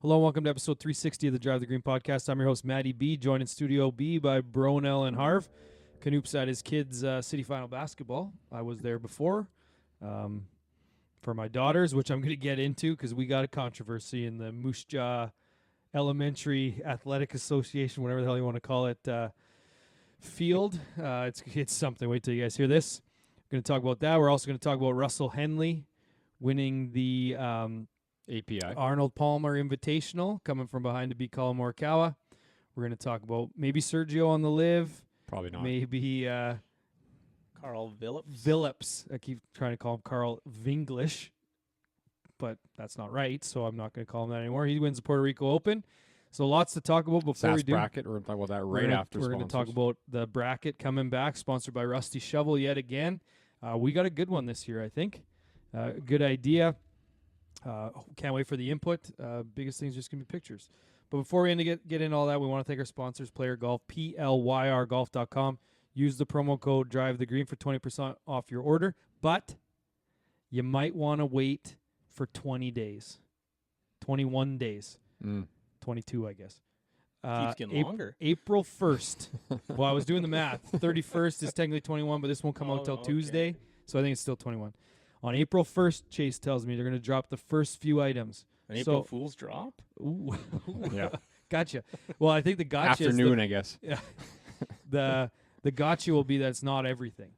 Hello and welcome to episode 360 of the Drive the Green podcast. I'm your host, Matty B, joined in Studio B by Bronell and Harv. Knoop's at his kids' city final basketball. I was there before for my daughters, which I'm going to get into because we got a controversy in the Moose Jaw Elementary Athletic Association, whatever the hell you want to call it, field. It's something. Wait till you guys hear this. We're going to talk about that. We're also going to talk about Russell Henley winning the API. Arnold Palmer Invitational, coming from behind to beat Colin Morikawa. We're going to talk about maybe Sergio on the live. Probably not. Maybe Karl Vilips. Vilips. I keep trying to call him Karl Vinglish, but that's not right, so I'm not going to call him that anymore. He wins the Puerto Rico Open. So lots to talk about before we do. bracket. We're going to talk about that right after. We're going to talk about the bracket coming back, sponsored by Rusty Shovel yet again. We got a good one this year, I think. Good idea. Can't wait for the input. Biggest thing is just going to be pictures. But before we get into all that, we want to thank our sponsors, Player Golf, PLYRGolf.com. Use the promo code DriveTheGreen for 20% off your order. But you might want to wait for 20 days. 21 days. 22, I guess. Keeps getting longer. April 1st. Well, I was doing the math. 31st is technically 21, but this won't come out till Tuesday. So I think it's still 21. On April 1st, Chase tells me they're going to drop the first few items. An April Fool's drop? Ooh. Yeah. Gotcha. Well, I think the gotcha afternoon, I guess. Yeah. The gotcha will be that it's not everything.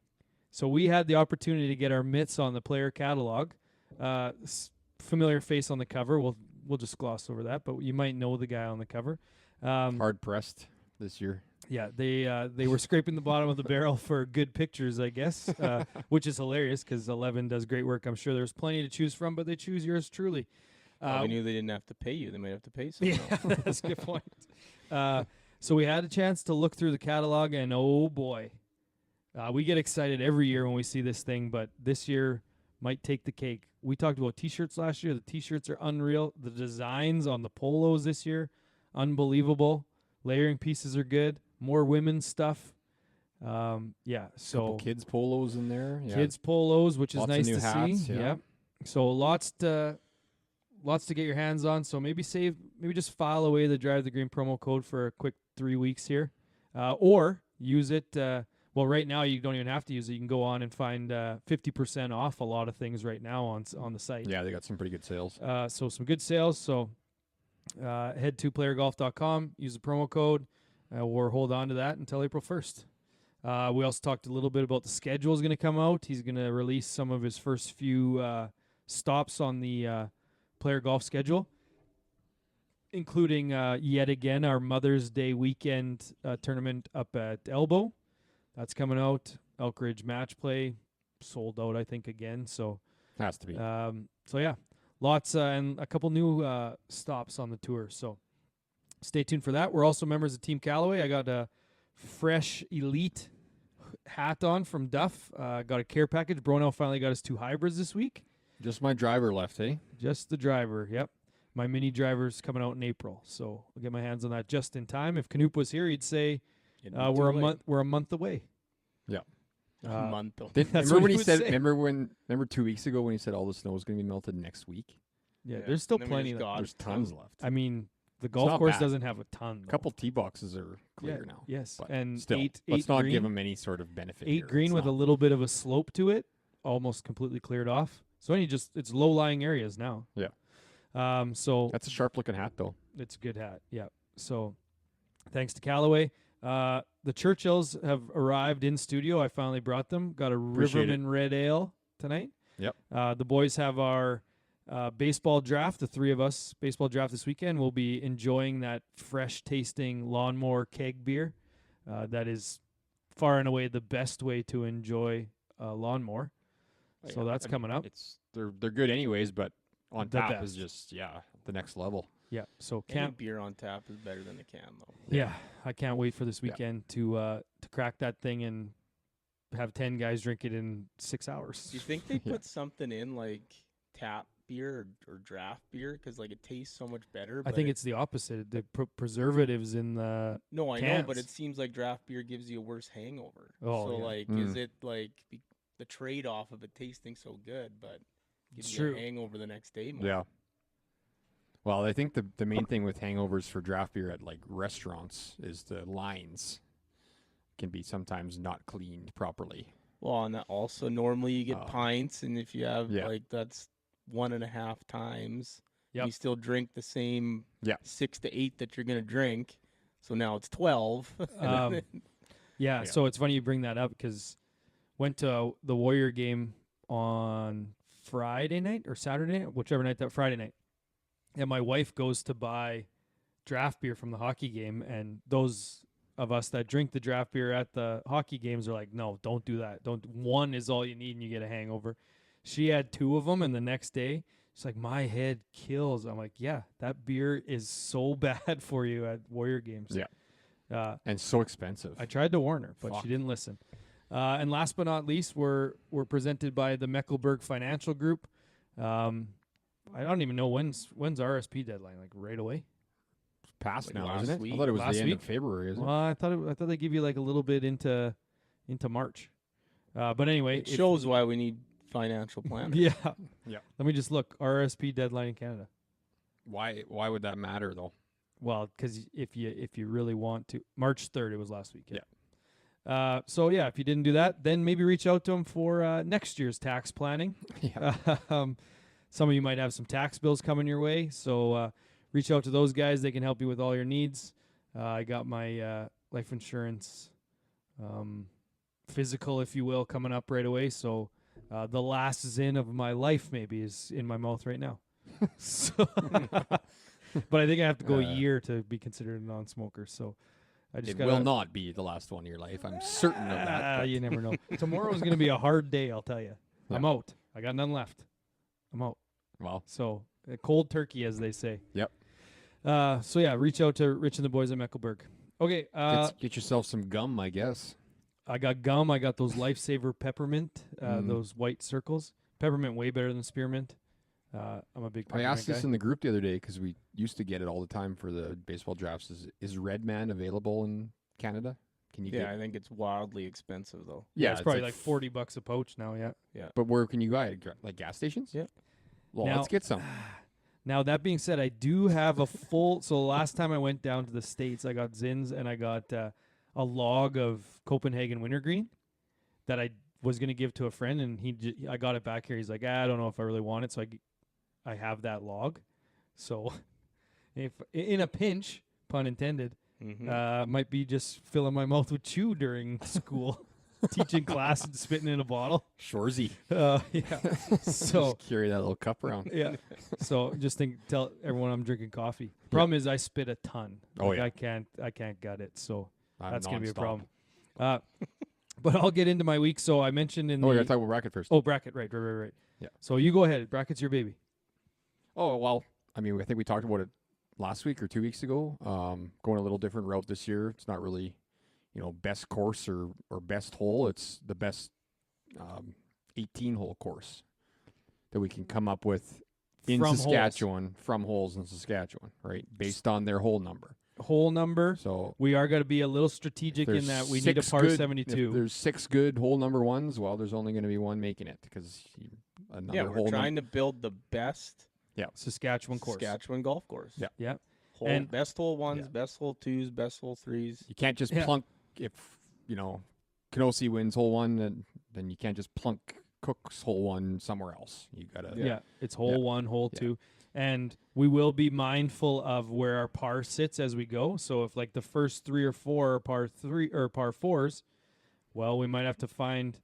So we had the opportunity to get our mitts on the player catalog. Familiar face on the cover. We'll just gloss over that, but you might know the guy on the cover. Hard pressed this year. Yeah, they were scraping the bottom of the barrel for good pictures, I guess, which is hilarious because 11 does great work. I'm sure there's plenty to choose from, but they choose yours truly. We knew they didn't have to pay you. They might have to pay someone else. Yeah, that's a good point. So we had a chance to look through the catalog, and oh boy, we get excited every year when we see this thing, but this year might take the cake. We talked about T-shirts last year. The T-shirts are unreal. The designs on the polos this year, unbelievable. Layering pieces are good. More women's stuff. Yeah, so couple kids polos in there. Yeah. Kids polos, which is Lots nice of new to hats, see. yeah. So lots to get your hands on. So maybe just file away the Drive the Green promo code for a quick 3 weeks here, or use it. Well, right now you don't even have to use it. You can go on and find 50% off a lot of things right now on the site. Yeah, they got some pretty good sales. So some good sales. So head to playergolf.com, use the promo code, or hold on to that until April 1st. We also talked a little bit about the schedule is going to come out. He's going to release some of his first few stops on the player golf schedule, including yet again our Mother's Day weekend tournament up at Elbow. That's coming out. Elk Ridge Match Play sold out, I think, again. So Has to be. So yeah, lots and a couple new stops on the tour. So stay tuned for that. We're also members of Team Callaway. I got a fresh Elite hat on from Duff. Got a care package. Bronell finally got us 2 hybrids this week. Just my driver left, hey? Just the driver, yep. My mini driver's coming out in April, so I'll get my hands on that just in time. If Knoop was here, he'd say we're a month away. Yeah. A month. That's remember what when he he would said? say. Remember 2 weeks ago when he said all the snow is going to be melted next week? Yeah, there's still And then we plenty. just got There's tons left. I mean, the golf not course bad. doesn't have a ton. A couple tee boxes are clear Yeah, now. yes, but and still, eight let's not green, give them any sort of benefit. 8 here. green It's with a not- little bit of a slope to it, almost completely cleared off. So it's low-lying areas now. Yeah. So That's a sharp looking hat, though. it's a good hat. Yeah. So thanks to Callaway. The Churchills have arrived in studio. I finally brought them. Got a Appreciate Riverman Red Ale tonight. Yep. The boys have our baseball draft. The 3 of us baseball draft this weekend. We'll be enjoying that fresh tasting Lawnmower keg beer. That is far and away the best way to enjoy Lawnmower. So that's coming up. They're good anyways, but on The tap is best. just the next level. Yeah. So Any can't. beer on tap is better than a can, though. Yeah, I can't wait for this weekend to crack that thing and have 10 guys drink it in 6 hours. Do you think they Yeah. put something in like tap beer or draft beer because like it tastes so much better? I but think it's the opposite. The preservatives in the no, I know, but cans. it seems like draft beer gives you a worse hangover. Oh, so yeah. like, is it like the trade off of it tasting so good, but gives It's you true. a hangover the next day? More? Yeah. Well, I think the main thing with hangovers for draft beer at like restaurants is the lines can be sometimes not cleaned properly. Well, and that also normally you get Um, pints, and if you have yeah. like that's 1.5 times, Yep. you still drink the same Yeah. 6 to 8 that you're gonna drink. So now it's 12. Yeah, Yeah. so it's funny you bring that up because went to the Warrior game on Friday night or Saturday night, whichever night that Friday night. And my wife goes to buy draft beer from the hockey game, and those of us that drink the draft beer at the hockey games are like, no, don't do that. Don't. One is all you need, and you get a hangover. She had 2 of them, and the next day she's like, my head kills. I'm like, yeah, that beer is so bad for you at Warrior games. Yeah. And so expensive. I tried to warn her, but Fuck. she didn't listen. And last but not least, we're presented by the Mecklenburg Financial Group. I don't even know when's RSP deadline, like right away. It's past Like now, last isn't it? week? I thought it was Last the end week? of February, isn't Well, I thought they give you like a little bit into March. But anyway, It shows why we need financial planners. Yeah. Yeah. Let me just look. RSP deadline in Canada. it? Why would that matter though? Well, because if you really want to, March 3rd, it was last week. So yeah, if you didn't do that, then maybe reach out to them for next year's tax planning. Yeah. Some of you might have some tax bills coming your way, so reach out to those guys. They can help you with all your needs. I got my life insurance, physical, if you will, coming up right away. So the last zin of my life maybe is in my mouth right now. So, but I think I have to go a year to be considered a non-smoker. So I just It gotta, will not be the last one of your life. I'm certain of that. but- You never know. Tomorrow's going to be a hard day, I'll tell you. Yeah. I'm out. I got none left. I'm out. Well, So cold turkey, as they say. Yep. So yeah, reach out to Rich and the boys at Mecklenburg. Okay. get yourself some gum, I guess. I got gum. I got those Lifesaver peppermint, those white circles. Peppermint way better than spearmint. I'm a big I peppermint asked this guy. in the group the other day because we used to get it all the time for the baseball drafts. Is Red Man available in Canada? Can you Yeah, get? I think it's wildly expensive though. Yeah, it's probably like $40 a pouch now. Yeah. But where can you buy it? Like gas stations? Yeah. Well, Now- let's get some. Now, that being said, I do have a full. So last time I went down to the States, I got Zins and I got a log of Copenhagen Wintergreen that I was going to give to a friend, and I got it back here. He's like, I don't know if I really want it, so I have that log. So if in a pinch, pun intended, might be just filling my mouth with chew during school, teaching class and spitting in a bottle. Shorzy. Yeah. So Just carry that little cup around. yeah. So just tell everyone I'm drinking coffee. Problem is I spit a ton. Oh, Like, yeah. I can't gut it. So I'm that's gonna be a nonstop. problem. But I'll get into my week. So I mentioned in Oh, we the gotta talk about bracket first. bracket. Right. Yeah. So you go ahead. Bracket's your baby. Oh, well, I mean, I think we talked about it last week or 2 weeks ago. Going a little different route this year. It's not really, best course or best hole. It's the best 18-hole course that we can come up with in From Saskatchewan, from holes in Saskatchewan, right? Based on their hole number. Hole number. So We are going to be a little strategic in there's that we need a 6 par good- 72. If there's 6 good hole number ones, well, there's only going to be one making it because another Yeah, hole we're trying to build the best Saskatchewan course. Saskatchewan golf course. Yeah. Yeah. Hole, And- best hole ones, Yeah. best hole twos, best hole threes. You can't just Yeah. plunk if Knossi wins hole 1, then you can't just plunk Cook's hole 1 somewhere else. You gotta Yeah. It's hole Yeah. 1, hole Yeah. 2. And we will be mindful of where our par sits as we go. So if like the first 3 or 4 are par 3 or par 4s, well, we might have to find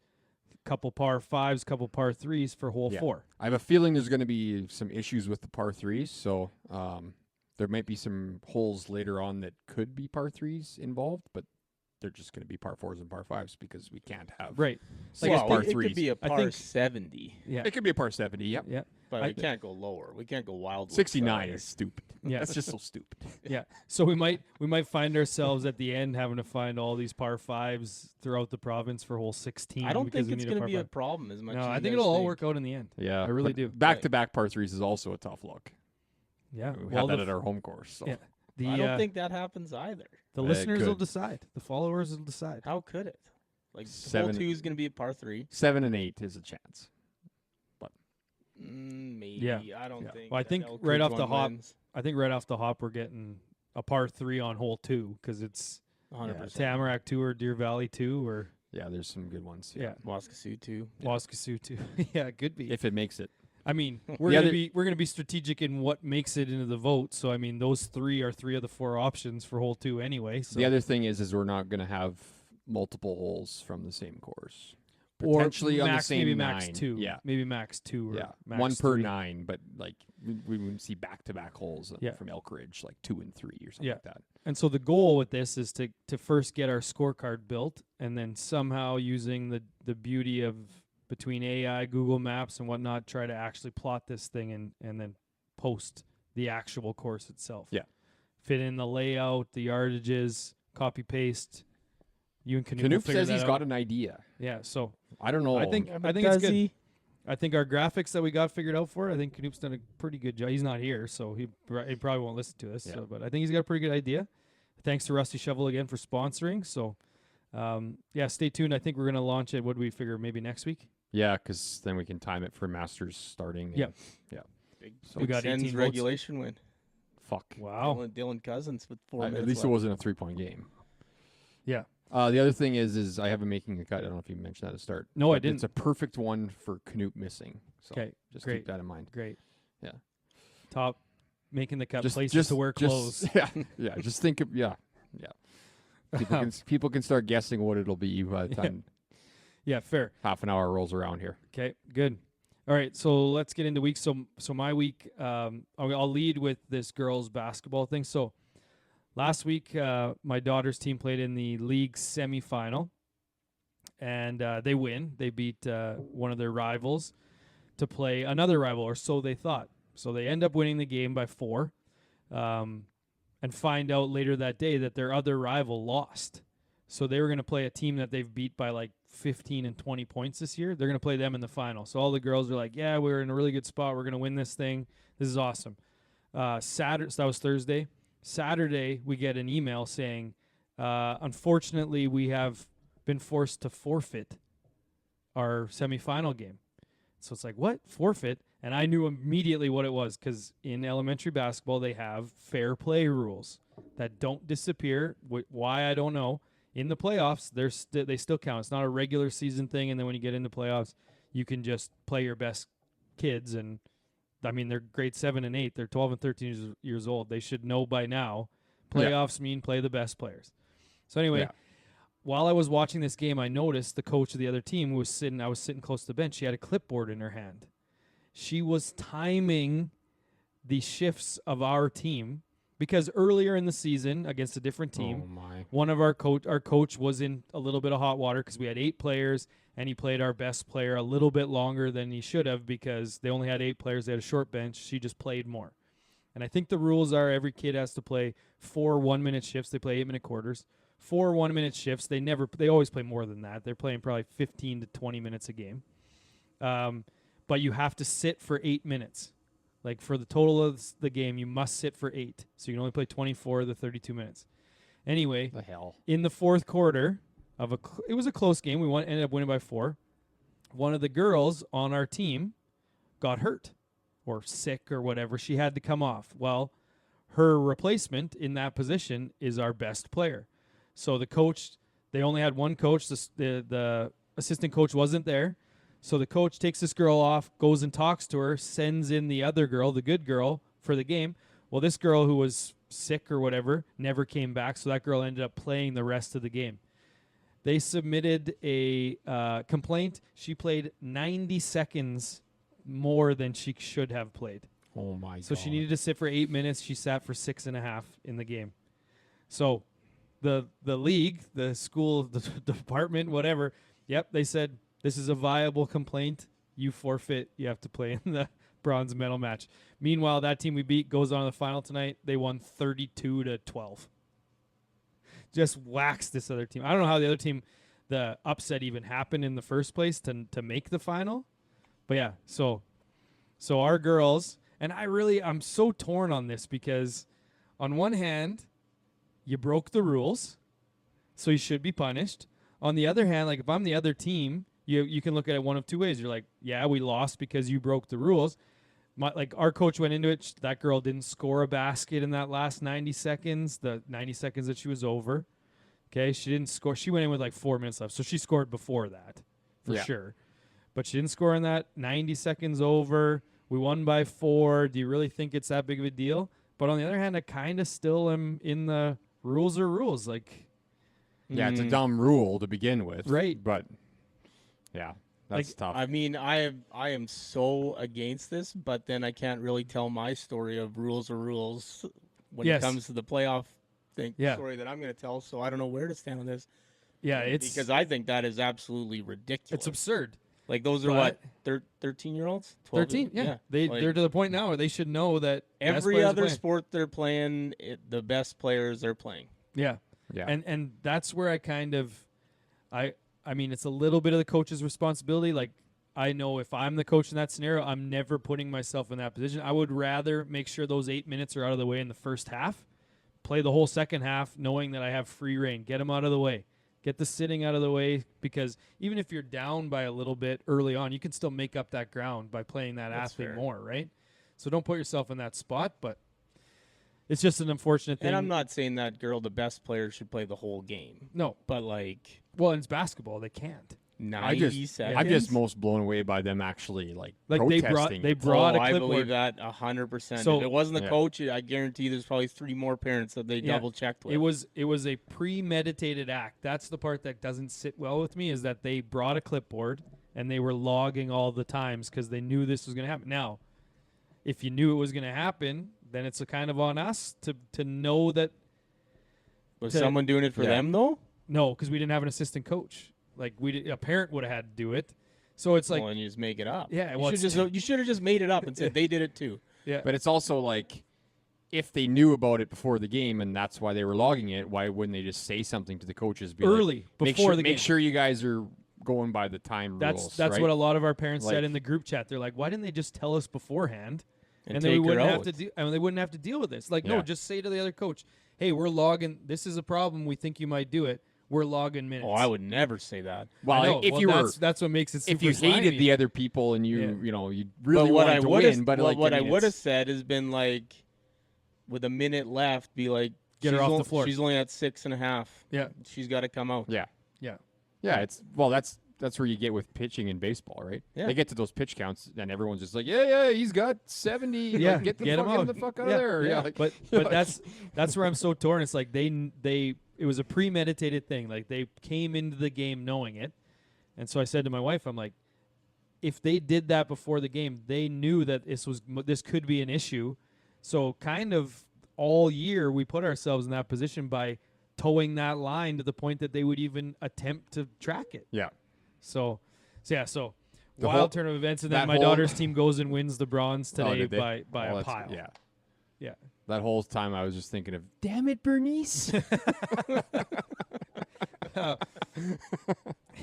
a couple par 5s, couple par 3s for hole Yeah. 4. I have a feeling there's going to be some issues with the par 3s, so there might be some holes later on that could be par 3s involved, but they're just going to be par 4s and par 5s because we can't have Right. six Like, par it 3s. could be a I par think- 70, Yeah. It could be a par 70, yep. Yeah. but I we can't go lower. We can't go wildly. 69 south. is stupid. Yeah. That's just so stupid. Yeah. So we might find ourselves at the end having to find all these par 5s throughout the province for hole 16. I don't because think we it's need going to par be a 5. problem as much. No, as I you think guys it'll all work out in the end. Yeah. I really but do. Back-to-back par 3s is also a tough look. Yeah. We Well, had that at our home course. So. yeah. The, I don't think that happens either. the It listeners will could. decide. The followers will decide. How could it? Like hole 7 2 is going to be a par 3. 7 and 8 is a chance. Maybe. Yeah. I don't Yeah. think. Well, I that think Elk right Ridge off the one hop, wins. I think right off the hop we're getting a par 3 on hole 2 because it's 100%. Tamarack 2 or Deer Valley 2 or Yeah, there's some good ones. yeah, Waskesiu too. Waskesiu 2. Yeah, it could be. If it makes it. I mean, The we're other- gonna be strategic in what makes it into the vote. So I mean, those 3 are 3 of the 4 options for hole 2 anyway. So The other thing is we're not going to have multiple holes from the same course. or Potentially on the max, same maybe 9. max 2. Yeah. Maybe max 2 or Yeah. max One per 3. 9, but like we wouldn't see back-to-back holes Yeah. from Elk Ridge, like 2 and 3 or something Yeah. like that. And so the goal with this is to first get our scorecard built, and then somehow using the beauty of between AI, Google Maps, and whatnot, try to actually plot this thing and then post the actual course itself. Yeah. Fit in the layout, the yardages, copy paste. You and Knoop will Knoop figure says that he's out. got an idea. Yeah, so I don't know. I think Yeah, but it's does good. he? I think our graphics that we got figured out for, I think Knoop's done a pretty good job. He's not here, so he probably won't listen to this. Yeah. So, but I think he's got a pretty good idea. Thanks to Rusty Shovel again for sponsoring. So, yeah, stay tuned. I think we're going to launch it. What do we figure? Maybe next week? Yeah, because then we can time it for Masters starting. Yep. Big, So we got 18 Sens votes. regulation win. Fuck. Wow. Dylan Cousins with 4 minutes At least it left. wasn't a 3-point game. Yeah. The other thing is I haven't making a cut. I don't know if you mentioned that to start. No, I but It's didn't. a perfect one for Knoop missing. So 'Kay, just great. keep that in mind. Great. Yeah. Top making the cut places to wear clothes. Yeah, yeah. Just think of People can start guessing what it'll be by the time Yeah, fair. half an hour rolls around here. Okay, good. All right, so let's get into week. So my week, I'll lead with this girls basketball thing. So last week, my daughter's team played in the league semifinal, and they win. They beat one of their rivals to play another rival, or so they thought. So they end up winning the game by 4, and find out later that day that their other rival lost. So they were going to play a team that they've beat by like 15 and 20 points this year. They're going to play them in the final. So all the girls are like, yeah, we're in a really good spot. We're going to win this thing. This is awesome. Saturday, so that was Thursday. Saturday, we get an email saying, unfortunately, we have been forced to forfeit our semifinal game. So it's like, what? Forfeit? And I knew immediately what it was because in elementary basketball, they have fair play rules that don't disappear. Why, I don't know. In the playoffs, they still count. It's not a regular season thing, and then when you get into playoffs, you can just play your best kids. And, I mean, they're grade 7 and 8. They're 12 and 13 years old. They should know by now playoffs mean play the best players. So anyway, while I was watching this game, I noticed the coach of the other team I was sitting close to the bench. She had a clipboard in her hand. She was timing the shifts of our team because earlier in the season against a different team, Oh my. one of our coach was in a little bit of hot water because we had 8 players and he played our best player a little bit longer than he should have because they only had 8 players. They had a short bench. She just played more. And I think the rules are every kid has to play 4 1-minute shifts. They play 8-minute quarters. 4 1-minute shifts. They always play more than that. They're playing probably 15 to 20 minutes a game. But you have to sit for 8 minutes. Like for the total of the game, you must sit for 8. So you can only play 24 of the 32 minutes. Anyway, The hell. in the fourth quarter it was a close game. We ended up winning by 4. One of the girls on our team got hurt or sick or whatever. She had to come off. Well, her replacement in that position is our best player. So the coach, they only had one coach. The assistant coach wasn't there. So the coach takes this girl off, goes and talks to her, sends in the other girl, the good girl, for the game. Well, this girl who was sick or whatever never came back, so that girl ended up playing the rest of the game. They submitted a complaint. She played 90 seconds more than she should have played. Oh my. So she needed to sit for 8 minutes. She sat for 6.5 in the game. So the league, the school, the department, whatever, yep, they said, this is a viable complaint. You forfeit. You have to play in the bronze medal match. Meanwhile, that team we beat goes on to the final tonight. They won 32-12. Just waxed this other team. I don't know how the other team, the upset even happened in the first place to make the final. But yeah, so our girls, and I'm so torn on this because on one hand, you broke the rules, so you should be punished. On the other hand, like if I'm the other team, you can look at it one of two ways. You're like, yeah, we lost because you broke the rules. our coach went into it. That girl didn't score a basket in that last 90 seconds. The 90 seconds that she was over. Okay, she didn't score. She went in with like 4 minutes left, so she scored before that for sure. But she didn't score in that 90 seconds over. We won by 4. Do you really think it's that big of a deal? But on the other hand, I kind of still am in the rules are rules. Like, yeah, it's a dumb rule to begin with, right? But yeah, that's tough. I mean, I am so against this, but then I can't really tell my story of rules are rules when it comes to the playoff story that I'm going to tell. So I don't know where to stand on this. Yeah, it's because I think that is absolutely ridiculous. It's absurd. Like those are what 13-year-olds, 13. Yeah, they're to the point now where they should know that every other sport they're playing, the best players are playing. Yeah. And that's where I kind of, I mean, it's a little bit of the coach's responsibility. Like, I know if I'm the coach in that scenario, I'm never putting myself in that position. I would rather make sure those 8 minutes are out of the way in the first half, play the whole second half, knowing that I have free reign. Get them out of the way. Get the sitting out of the way, because even if you're down by a little bit early on, you can still make up that ground by playing that athlete more, right? So don't put yourself in that spot, but it's just an unfortunate thing. And I'm not saying that girl, the best player, should play the whole game. No. But like... Well, in basketball, they can't. 90 seconds? I'm just most blown away by them actually like they protesting. brought a clipboard. I believe that 100%. So, if it wasn't the coach, I guarantee there's probably 3 more parents that they double-checked with. It was a premeditated act. That's the part that doesn't sit well with me, is that they brought a clipboard and they were logging all the times because they knew this was going to happen. Now, if you knew it was going to happen, then it's a kind of on us to know that. Was someone doing it for them, though? No, because we didn't have an assistant coach. Like, a parent would have had to do it. So it's like, well, and you just make it up. Yeah, you should have just made it up and said they did it too. Yeah, but it's also like, if they knew about it before the game and that's why they were logging it, why wouldn't they just say something to the coaches early before the game? Make sure you guys are going by the time rules. That's right? what a lot of our parents said in the group chat. They're like, why didn't they just tell us beforehand, and then we wouldn't have to they wouldn't have to deal with this? Like, no, just say to the other coach, hey, we're logging. This is a problem. We think you might do it. We're logging minutes. Oh, I would never say that. Well, that's what makes it super if you slimy. hated the other people and you really wanted to win, but like what I would have said has been like, with a minute left, be like, get her off the floor. She's only at 6.5. Yeah, she's got to come out. Yeah. It's that's where you get with pitching in baseball, right? Yeah. They get to those pitch counts and everyone's just like, yeah, he's got 70. Yeah, like, get him the fuck out of there. Yeah, like, but that's where I'm so torn. It's like it was a premeditated thing. Like, they came into the game knowing it. And so I said to my wife, I'm like, if they did that before the game, they knew that this could be an issue. So kind of all year we put ourselves in that position by towing that line to the point that they would even attempt to track it. Yeah. So wild turn of events, and then my daughter's team goes and wins the bronze today by a pile. Yeah. That whole time I was just thinking of, damn it, Bernice.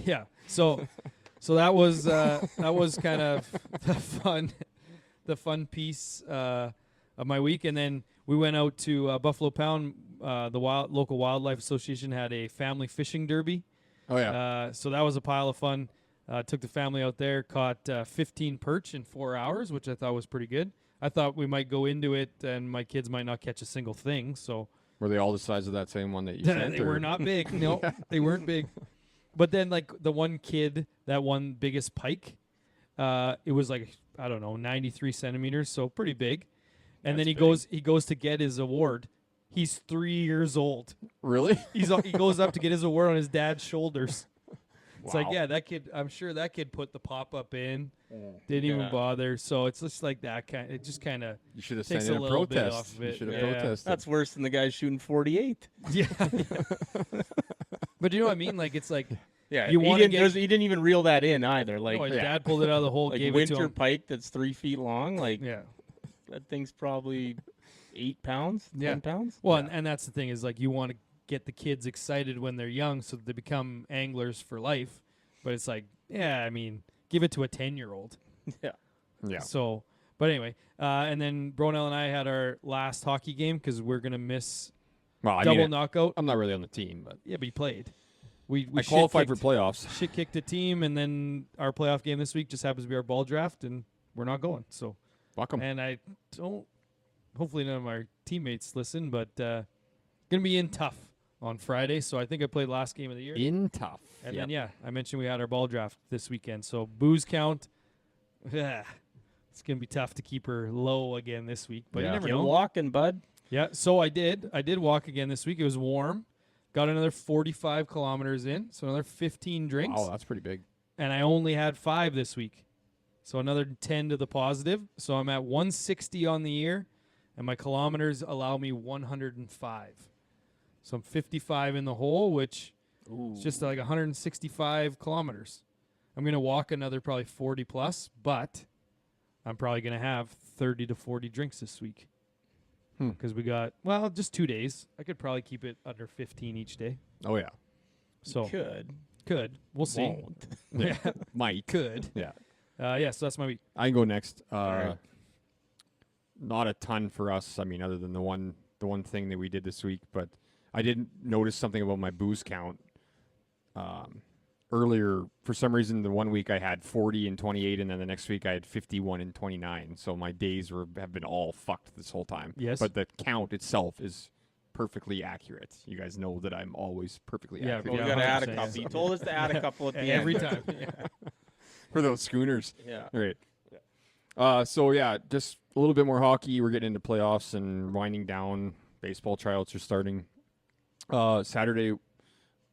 Yeah. So that was kind of the fun piece of my week, and then we went out to Buffalo Pound. The local wildlife association had a family fishing derby. Oh yeah. So that was a pile of fun. Took the family out there, caught 15 perch in 4 hours, which I thought was pretty good. I thought we might go into it and my kids might not catch a single thing. So were they all the size of that same one that you sent? They were not big. No, they weren't big. But then, like, the one kid that won biggest pike, it was like, I don't know, 93 centimeters, so pretty big. And then he goes to get his award. He's 3 years old. Really? He goes up to get his award on his dad's shoulders. It's Wow. like, yeah, that kid. I'm sure that kid put the pop up in. Didn't even bother. So it's just like that kind. It just kind of. You should have takes sent a in a little bit protest. off of it. You should have Yeah. protested. That's worse than the guy shooting 48. Yeah. But you know what I mean? Like, it's like. Yeah, You he wanna didn't even reel that in either. Like, his dad pulled it out of the hole, like gave it to winter him. pike that's 3 feet long. Like, Yeah. that thing's probably 8 pounds, 10 pounds. Well, and that's the thing is, like, you want to get the kids excited when they're young so that they become anglers for life. But it's like, yeah, I mean, give it to a 10-year-old. Yeah. So, but anyway, and then Bronell and I had our last hockey game because we're going to miss double knockout. I'm not really on the team, but Yeah, but he played. We I qualified for playoffs. Shit kicked a team, and then our playoff game this week just happens to be our ball draft, and we're not going. So Welcome. And I don't. Hopefully, none of our teammates listen, but gonna be in tough on Friday. So I think I played last game of the year. In tough. And then I mentioned we had our ball draft this weekend. So booze count. It's gonna be tough to keep her low again this week. But you never Get know. walking, bud. Yeah. So I did walk again this week. It was warm. Got another 45 kilometers in. So another 15 drinks. Wow, that's pretty big. And I only had 5 this week. So another 10 to the positive. So I'm at 160 on the year, and my kilometers allow me 105. So I'm 55 in the hole, which is just like 165 kilometers. I'm going to walk another probably 40 plus, but I'm probably going to have 30 to 40 drinks this week. Because we got, just 2 days. I could probably keep it under 15 each day. Oh, yeah. So Could. We'll see. Won't. Yeah. Might. Could. Yeah. So that's my week. I can go next. right. Not a ton for us. I mean, other than the one thing that we did this week, but I did notice something about my booze count. Earlier, for some reason, the one week I had 40 and 28, and then the next week I had 51 and 29. So my days have been all fucked this whole time. Yes. But the count itself is perfectly accurate. You guys know that I'm always perfectly accurate. Well, we Yeah, got to add a 100%, couple. yeah. You told us to add a couple at the end. Every time. For those schooners. Yeah. Right. Just a little bit more hockey. We're getting into playoffs and winding down. Baseball tryouts are starting. Saturday,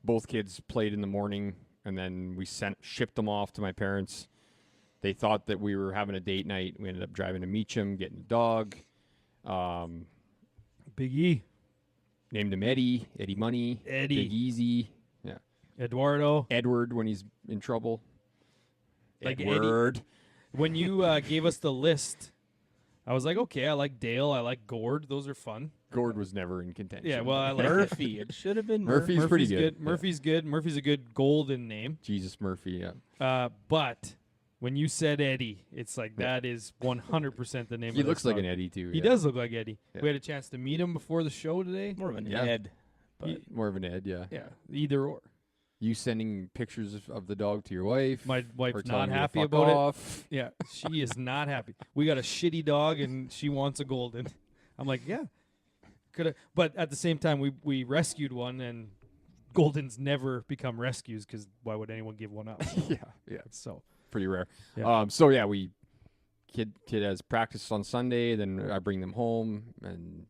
both kids played in the morning, and then we shipped them off to my parents. They thought that we were having a date night. We ended up driving to Meacham, getting a dog. Big E. Named him Eddie Money, Eddie. Big Easy, yeah. Eduardo. Edward when he's in trouble. Like Edward. When you gave us the list, I was like, okay, I like Dale. I like Gord. Those are fun. Gord was never in contention. Yeah, well, I like Murphy. It should have been Murphy. Murphy's pretty good. Yeah. Murphy's good. Murphy's a good golden name. Jesus Murphy, yeah. But when you said Eddie, it's like that is 100% the name He of looks this like dog. an Eddie, too. He does look like Eddie. Yeah. We had a chance to meet him before the show today. More of an Yeah. Ed. But More of an Ed, yeah. Yeah, either or. You sending pictures of the dog to your wife? My or wife's telling not you to happy fuck about off? it. Yeah, she is not happy. We got a shitty dog, and she wants a golden. I'm like, yeah. Could but at the same time, we rescued one, and goldens never become rescues because why would anyone give one up? Yeah. So Pretty rare. Yeah. We kid has practice on Sunday, then I bring them home, and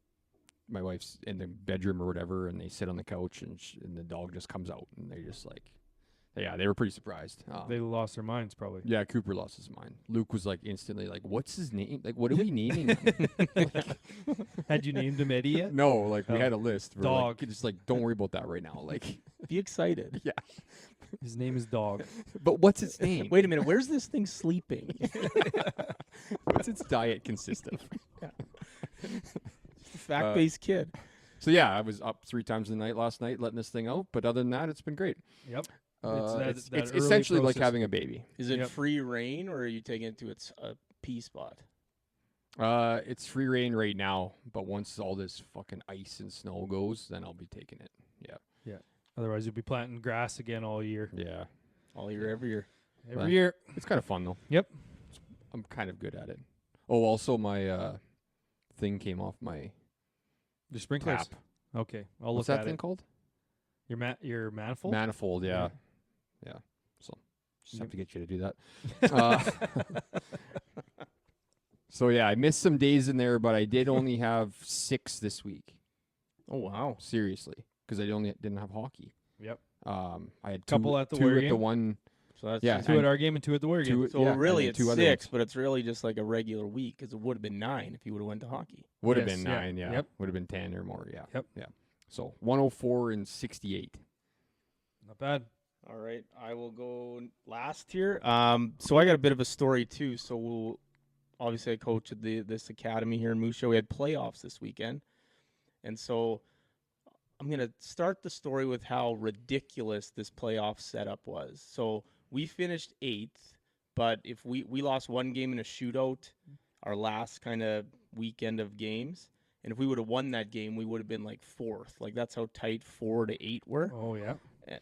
my wife's in the bedroom or whatever, and they sit on the couch, and the dog just comes out, and they just like, they were pretty surprised. they lost their minds probably. Yeah, Cooper lost his mind. Luke was like instantly like, "What's his name? Like, what are we naming him?" Had you named him Eddie yet? No, like we Oh. had a list. We're Dog. like, just like, don't worry about that right now. Like, be excited. yeah, His name is Dog. but what's its name? Wait a minute. Where's this thing sleeping? What's its diet consist of? Fact-based kid. So yeah, I was up 3 times a night last night, letting this thing out. But other than that, it's been great. Yep. It's that early essentially like process. having a baby. Is it Yep. free reign, or are you taking it to its pee spot? It's free reign right now, but once all this fucking ice and snow goes, then I'll be taking it. Yeah. Otherwise, you'll be planting grass again all year. Yeah. All year, every year. Every Right. year. It's kind of fun though. Yep. I'm kind of good at it. Oh, also my thing came off my Your sprinklers. tap. Okay, I'll What's look that at thing it. called? Your manifold. Manifold, yeah. Yeah. Yeah. So just have Yep. to get you to do that. So yeah, I missed some days in there, but I did only have 6 this week. Oh wow. Seriously, because I didn't have hockey. Yep. I had Couple 2 at the two Warrior at the game? one. So that's Yeah, just- 2 at our game and 2 at the Warrior game. so yeah, really and it's then 2 other 6, ones. but it's really just like a regular week because it would have been 9 if you would have went to hockey. Would have Yes, been yeah. 9, yeah. Yep. Would have been 10 or more, yeah. Yep. Yeah. So 104 and 68. Not bad. All right, I will go last here. So I got a bit of a story too. So obviously I coach at this academy here in Moose Jaw. We had playoffs this weekend, and so I'm gonna start the story with how ridiculous this playoff setup was. So we finished 8th, but if we lost one game in a shootout, our last kind of weekend of games, and if we would have won that game, we would have been like 4th. Like that's how tight 4 to 8 were. Oh yeah.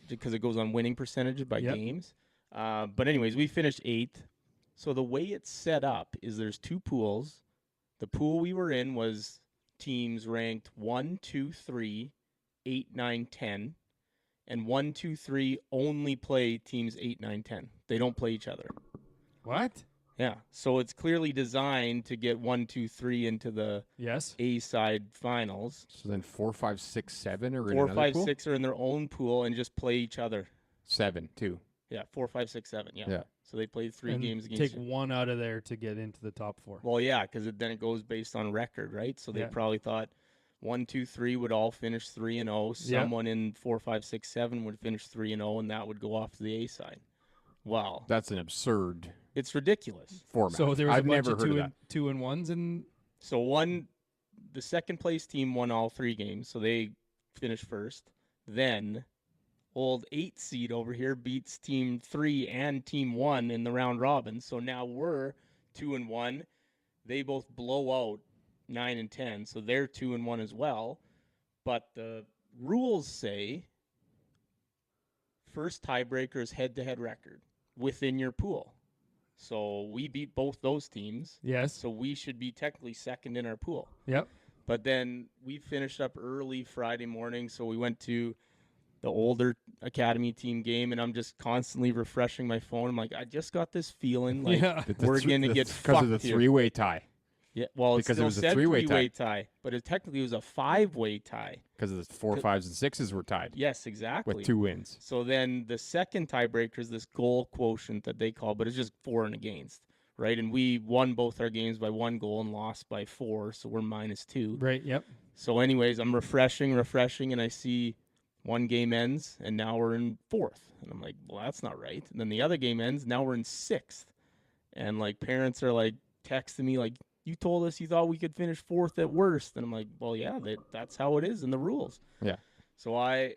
Because it goes on winning percentage by Yep. games. But anyways, we finished 8th. So the way it's set up is there's 2 pools. The pool we were in was teams ranked 1, 2, 3, 8, 9, 10. And 1, 2, 3 only play teams 8, 9, 10. They don't play each other. What? Yeah. So it's clearly designed to get 1, 2, 3 into the Yes. A side finals. So then 4, 5, 6, 7 are in 4, another 5, pool? 6 are in their own pool and just play each other. 7 too. Yeah, 4, 5, 6, 7. Yeah. Yeah. So they played 3 And games against take you. one out of there to get into the top 4. Well, yeah, because then it goes based on record, right? So they Yeah. probably thought 1, 2, 3 would all finish 3-0. Yeah. Someone in 4, 5, 6, 7 would finish 3-0, and that would go off to the A side. Wow, That's an absurd it's ridiculous. format. So there was I've a bunch never of heard of two that. and 2 and 1s and So the second place team won all 3 games, so they finished first. Then old 8 seed over here beats team 3 and team 1 in the round robin. So now we're 2 and 1. They both blow out 9 and 10, so they're 2 and 1 as well. But the rules say first tiebreaker is head-to-head record within your pool. So we beat both those teams. yes. So we should be technically second in our pool. Yep. But then we finished up early Friday morning, so we went to the older academy team game, and I'm just constantly refreshing my phone. I'm like, I just got this feeling like Yeah. we're gonna get because of the fucked here. 3-way tie. Yeah, well, it Because it still was a said three-way tie, but it technically was a 5-way tie. Because the 4, 5s, and 6s were tied Yes, exactly. with 2 wins. So then the second tiebreaker is this goal quotient that they call, but it's just for and against, right? And we won both our games by 1 goal and lost by 4, so we're -2. Right. Yep. So anyways, I'm refreshing, and I see 1 game ends, and now we're in 4th. And I'm like, well, that's not right. And then the other game ends, now we're in 6th. And, like, parents are, like, texting me, like, you told us you thought we could finish 4th at worst. And I'm like, well, yeah, that's how it is in the rules. Yeah. So I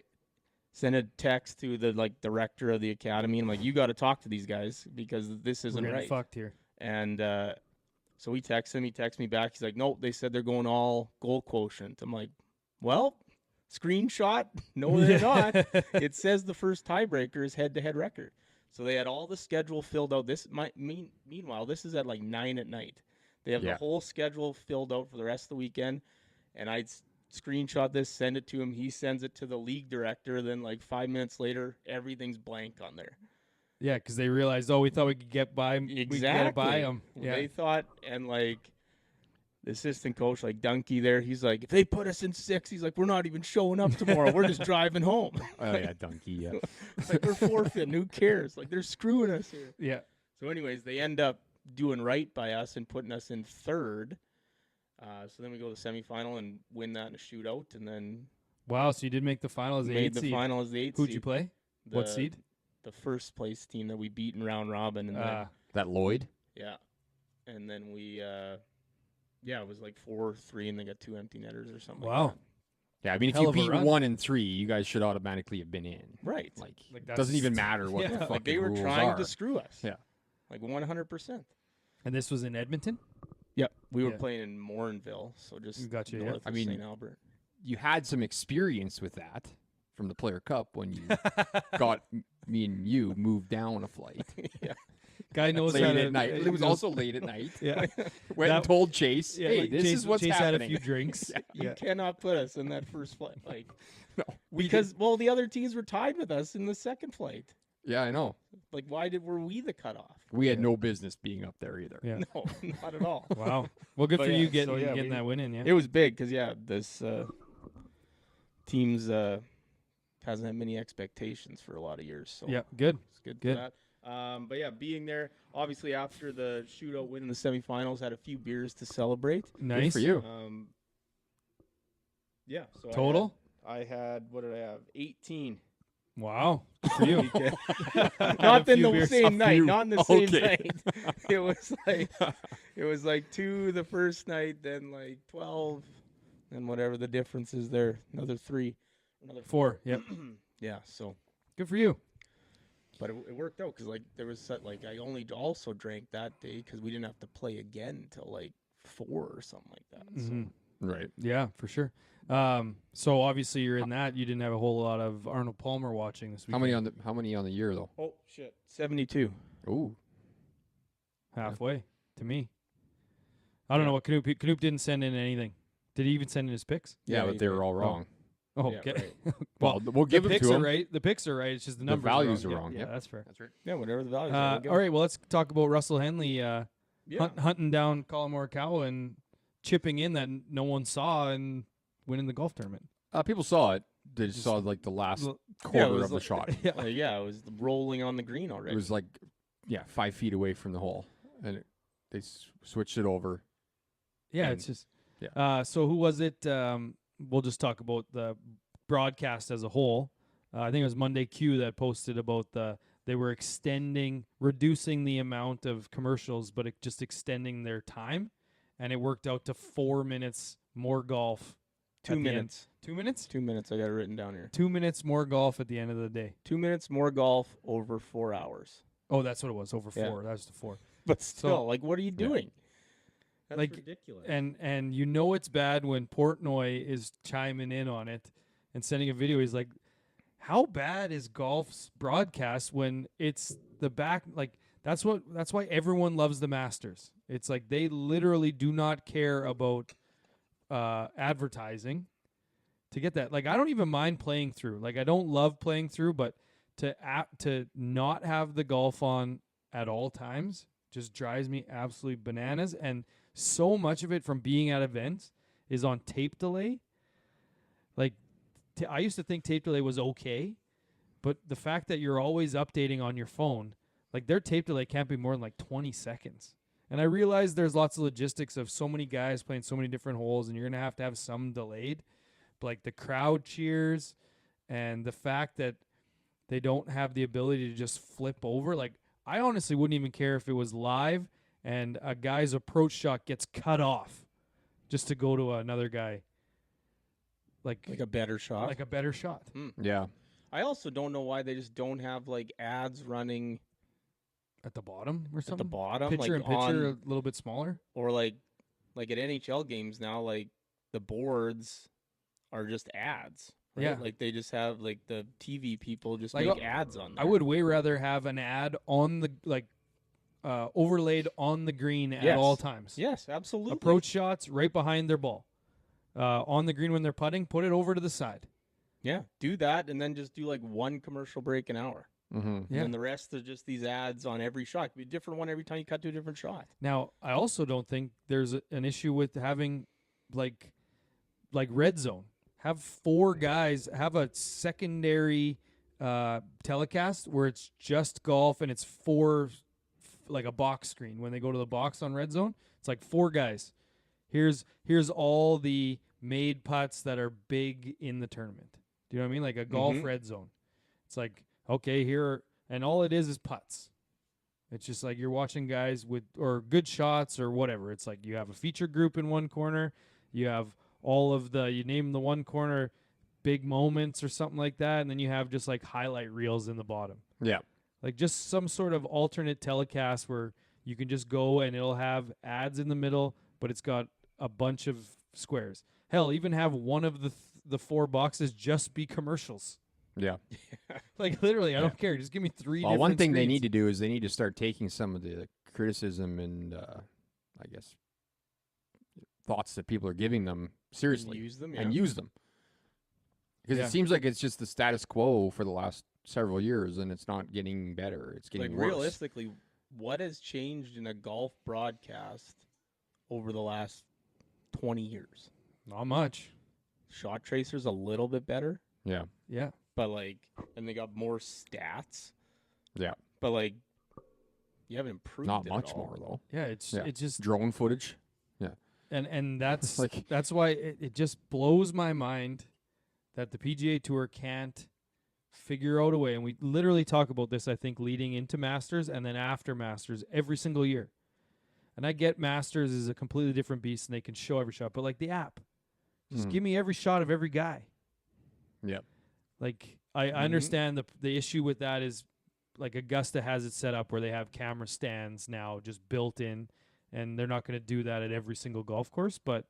sent a text to the, like, director of the academy. And I'm like, you got to talk to these guys because this We're isn't getting right. fucked here. And so we text him. He texts me back. He's like, nope, they said they're going all goal quotient. I'm like, well, screenshot. No, they're not. It says the first tiebreaker is head-to-head record. So they had all the schedule filled out. Meanwhile, this is at like 9 at night. They have the whole schedule filled out for the rest of the weekend. And I screenshot this, send it to him. He sends it to the league director. Then like 5 minutes later, everything's blank on there. Yeah, because they realized, we thought we could get by. Exactly. We could get by them. Yeah. They thought, and like the assistant coach, like Dunkey there, he's like, if they put us in 6, he's like, we're not even showing up tomorrow. We're just driving home. Oh, yeah, donkey, yeah. Like, we're forfeiting. Who cares? Like, they're screwing us here. Yeah. So anyways, they end up doing right by us and putting us in 3rd. So then we go to the semifinal and win that in a shootout. And then Wow. So you did make the final as the made 8 the seed. final as the 8th Who'd seed. you play? What The- seed? The first place team that we beat in round robin. And then, That Lloyd? yeah. And then we, it was like 4-3, and they got 2 empty netters or something Wow. like Yeah, I mean, if Hell you of a beat run. 1 and 3, you guys should automatically have been in. that. Right. Like that's doesn't even just- matter what yeah, the like fucking Like, they were rules trying are. to screw us. Yeah. Like 100%. And this was in Edmonton? Yep. We were Yeah. playing in Morinville, so just Gotcha, yeah. north I of mean, St. Albert. You had some experience with that from the Player Cup when you got me and you moved down a flight Yeah. Guy knows late how to. at night. It was also late at night. Yeah. Went and That- told Chase, Yeah, "Hey, like this Chase, is what's Chase happening." had a few drinks. You Yeah. cannot put us in that first flight. Like, No, because, well, the other teams were tied with us in the second flight. Yeah, I know. Like, were we the cutoff? We had no business being up there either. Yeah. No, not at all. Wow. Well, good But for yeah, you so getting yeah, getting that win in. Yeah. It was big because, this team's hasn't had many expectations for a lot of years. So Yeah. Good. it's good, Good. for that. But yeah, being there, obviously after the shootout win in the semifinals, had a few beers to celebrate. Nice. Good for you. Yeah. So Total. I had what did I have? 18. Wow. Good for you. Not a in few the beers. same A night. few. Not in the same Okay. night. It was like 2 the first night, then like 12, and whatever the difference is there. Another 3, another 4. Yep. Yeah. So, Good for you. but it worked out because like there was like I only also drank that day because we didn't have to play again till like 4 or something like that. Mhm. Right. Yeah, for sure. So obviously you're in that. You didn't have a whole lot of Arnold Palmer watching this week. How many on the year though? So, oh shit, 72. Ooh. halfway to me. I don't know what Knoop didn't send in anything. Did he even send in his picks? Yeah, he but they were did. all wrong. Oh, Yeah, okay. right. Well, we'll give the them picks to are him. right. The picks are right. It's just the The numbers values are are wrong. wrong. Yeah, Yep. that's fair. That's right. Yeah, whatever the values are. All right, well, let's talk about Russell Henley Yeah. hunting down Colin Morikawa and chipping in that no one saw and winning the golf tournament. People saw it. They just Just saw like the last l- quarter was of the like- shot. Yeah. Yeah, it was rolling on the green It already. was like, 5 feet away from the hole, and they switched it over. Yeah, And- it's just. yeah. So who was it? We'll just talk about the broadcast as a whole. I think it was Monday Q that posted about they were reducing the amount of commercials, but just extending their time, and it worked out to 4 minutes more golf. 2 at the end. minutes. 2 minutes? 2 minutes. I got it written down here. 2 minutes more golf at the end of the day. 2 minutes more golf over 4 hours. Oh, that's what it was. Over Yeah. 4. That was the 4. But still, like, what are you doing? That's Like, ridiculous. And you know it's bad when Portnoy is chiming in on it and sending a video. He's like, how bad is golf's broadcast when it's the back? Like, that's why everyone loves the Masters. It's like they literally do not care about advertising to get that. Like, I don't even mind playing through. Like, I don't love playing through, but to not have the golf on at all times just drives me absolutely bananas. And so much of it from being at events is on tape delay. Like, I used to think tape delay was okay, but the fact that you're always updating on your phone, like their tape delay can't be more than like 20 seconds. And I realize there's lots of logistics of so many guys playing so many different holes, and you're going to have some delayed. But like the crowd cheers and the fact that they don't have the ability to just flip over. Like, I honestly wouldn't even care if it was live and a guy's approach shot gets cut off just to go to another guy. Like Like a better shot. a better shot. Yeah. I also don't know why they just don't have like ads running At the bottom or at something? the bottom, Picture like in picture on, a little bit smaller. or like at NHL games now, like the boards are just ads. Right? Yeah. Like they just have like the TV people just Like, make ads on there. I would way rather have an ad on the overlaid on the green at Yes. all times. Yes, absolutely. Approach shots right behind their ball. On the green when they're putting, put it over to the side. Yeah, do that and then just do like one commercial break an hour. Mm-hmm. And Yeah. then the rest are just these ads on every shot. It could be a different one every time you cut to a different shot. Now, I also don't think there's an issue with having like red zone. Have 4 guys have a secondary telecast where it's just golf and it's 4 like a box screen. When they go to the box on red zone, it's like 4 guys. Here's all the made putts that are big in the tournament. Do you know what I mean? Like a golf Mhm. red zone. It's like, okay, here, and all it is putts. It's just like you're watching guys with or good shots or whatever. It's like you have a feature group in one corner, you have all of you name the one corner big moments or something like that, and then you have just like highlight reels in the bottom. Yeah. Like just some sort of alternate telecast where you can just go and it'll have ads in the middle, but it's got a bunch of squares. Hell, even have one of the 4 boxes just be commercials. Yeah. Like literally, I don't care. Just give me 3 Well, different one thing they screens. need to do is they need to start taking some of the criticism and I guess thoughts that people are giving them seriously And use them. and use them. Because Yeah. it seems like it's just the status quo for the last several years, and it's not getting better. It's getting like worse. realistically, what has changed in a golf broadcast over the last 20 years? Not much. Shot tracers a little bit better, Yeah. Yeah. but like, and they got more stats, Yeah. but like, you haven't improved. Not it much at all. more though. Yeah, it's Yeah. just Drone footage. and that's Like- that's why it just blows my mind that the PGA Tour can't figure out a way. And we literally talk about this, I think, leading into Masters and then after Masters every single year. And I get Masters is a completely different beast and they can show every shot, but like the app, just give me every shot of every guy. Yep. Like I understand the issue with that is like Augusta has it set up where they have camera stands now just built in, and they're not going to do that at every single golf course. But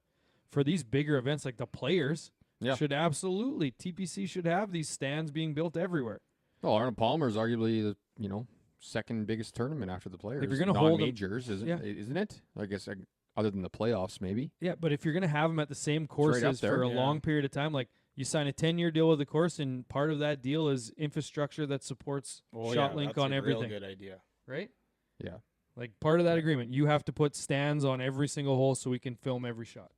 for these bigger events like the Players, Yeah. should absolutely TPC should have these stands being built everywhere. Well, Arnold Palmer is arguably the second biggest tournament after the Players. If you're gonna hold 'em- non-majors, Yeah. isn't it? I guess other than the playoffs, maybe. Yeah, but if you're going to have them at the same right up courses there. for a Yeah. long period of time, like you sign a 10-year deal with the course, and part of that deal is infrastructure that supports ShotLink that's on a everything, Real good idea. right? Yeah. Like part of that agreement, you have to put stands on every single hole so we can film every shot.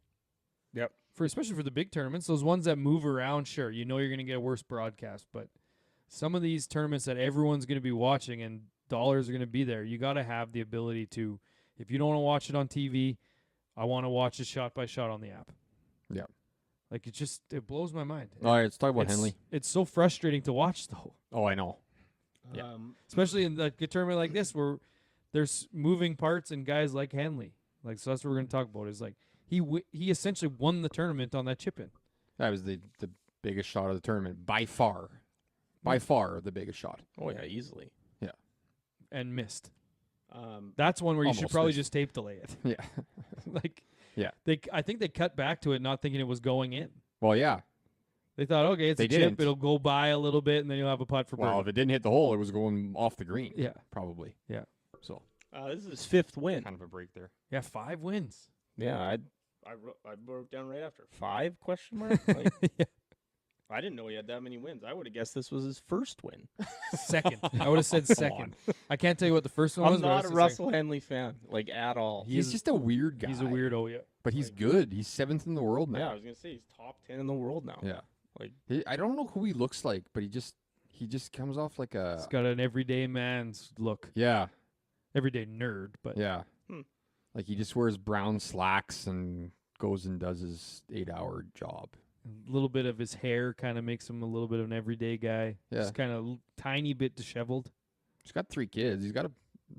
Yep. Especially for the big tournaments, those ones that move around, sure, you know you're going to get a worse broadcast, but some of these tournaments that everyone's going to be watching and dollars are going to be there, you got to have the ability to, if you don't want to watch it on TV, I want to watch it shot by shot on the app. Yeah. Like it blows my mind. All right, let's talk about It's- Henley. It's so frustrating to watch though, Oh, I know. Yeah. especially in like a tournament like this where there's moving parts and guys like Henley. Like, so that's what we're going to talk about is like he essentially won the tournament on that chip in. That was the biggest shot of the tournament by far. By far the biggest shot. Oh yeah, easily. And missed. That's one where you should Almost probably missed. just tape delay it. Yeah. Like, Yeah. I think they cut back to it not thinking it was going in. Well, yeah. They thought, okay, it's They a chip. didn't. It'll go by a little bit, and then you'll have a putt for Well, if birdie. it didn't hit the hole, it was going off the green. Yeah, Probably. Yeah. So This is his 5th win. kind of a break there. yeah, 5 wins. Yeah, I wrote down right after 5 question mark. Like, Yeah. I didn't know he had that many wins. I would have guessed this was his 1st win. Second. I would have said second. I can't tell you what the first one was. I'm but I not would've a said Russell Henley fan, like at all. He's just a weird guy. He's a weirdo, yeah. But he's good. He's 7th in the world now. Yeah, I was gonna say he's top 10 in the world now. Yeah. Like I don't know who he looks like, but he just comes off like a He's got an everyday man's look. yeah, Everyday nerd, but yeah. Hmm. Like he just wears brown slacks and goes and does his 8-hour job. a little bit of his hair kind of makes him a little bit of an everyday guy. Yeah. Just kind of tiny bit disheveled. He's got 3 kids. He's got a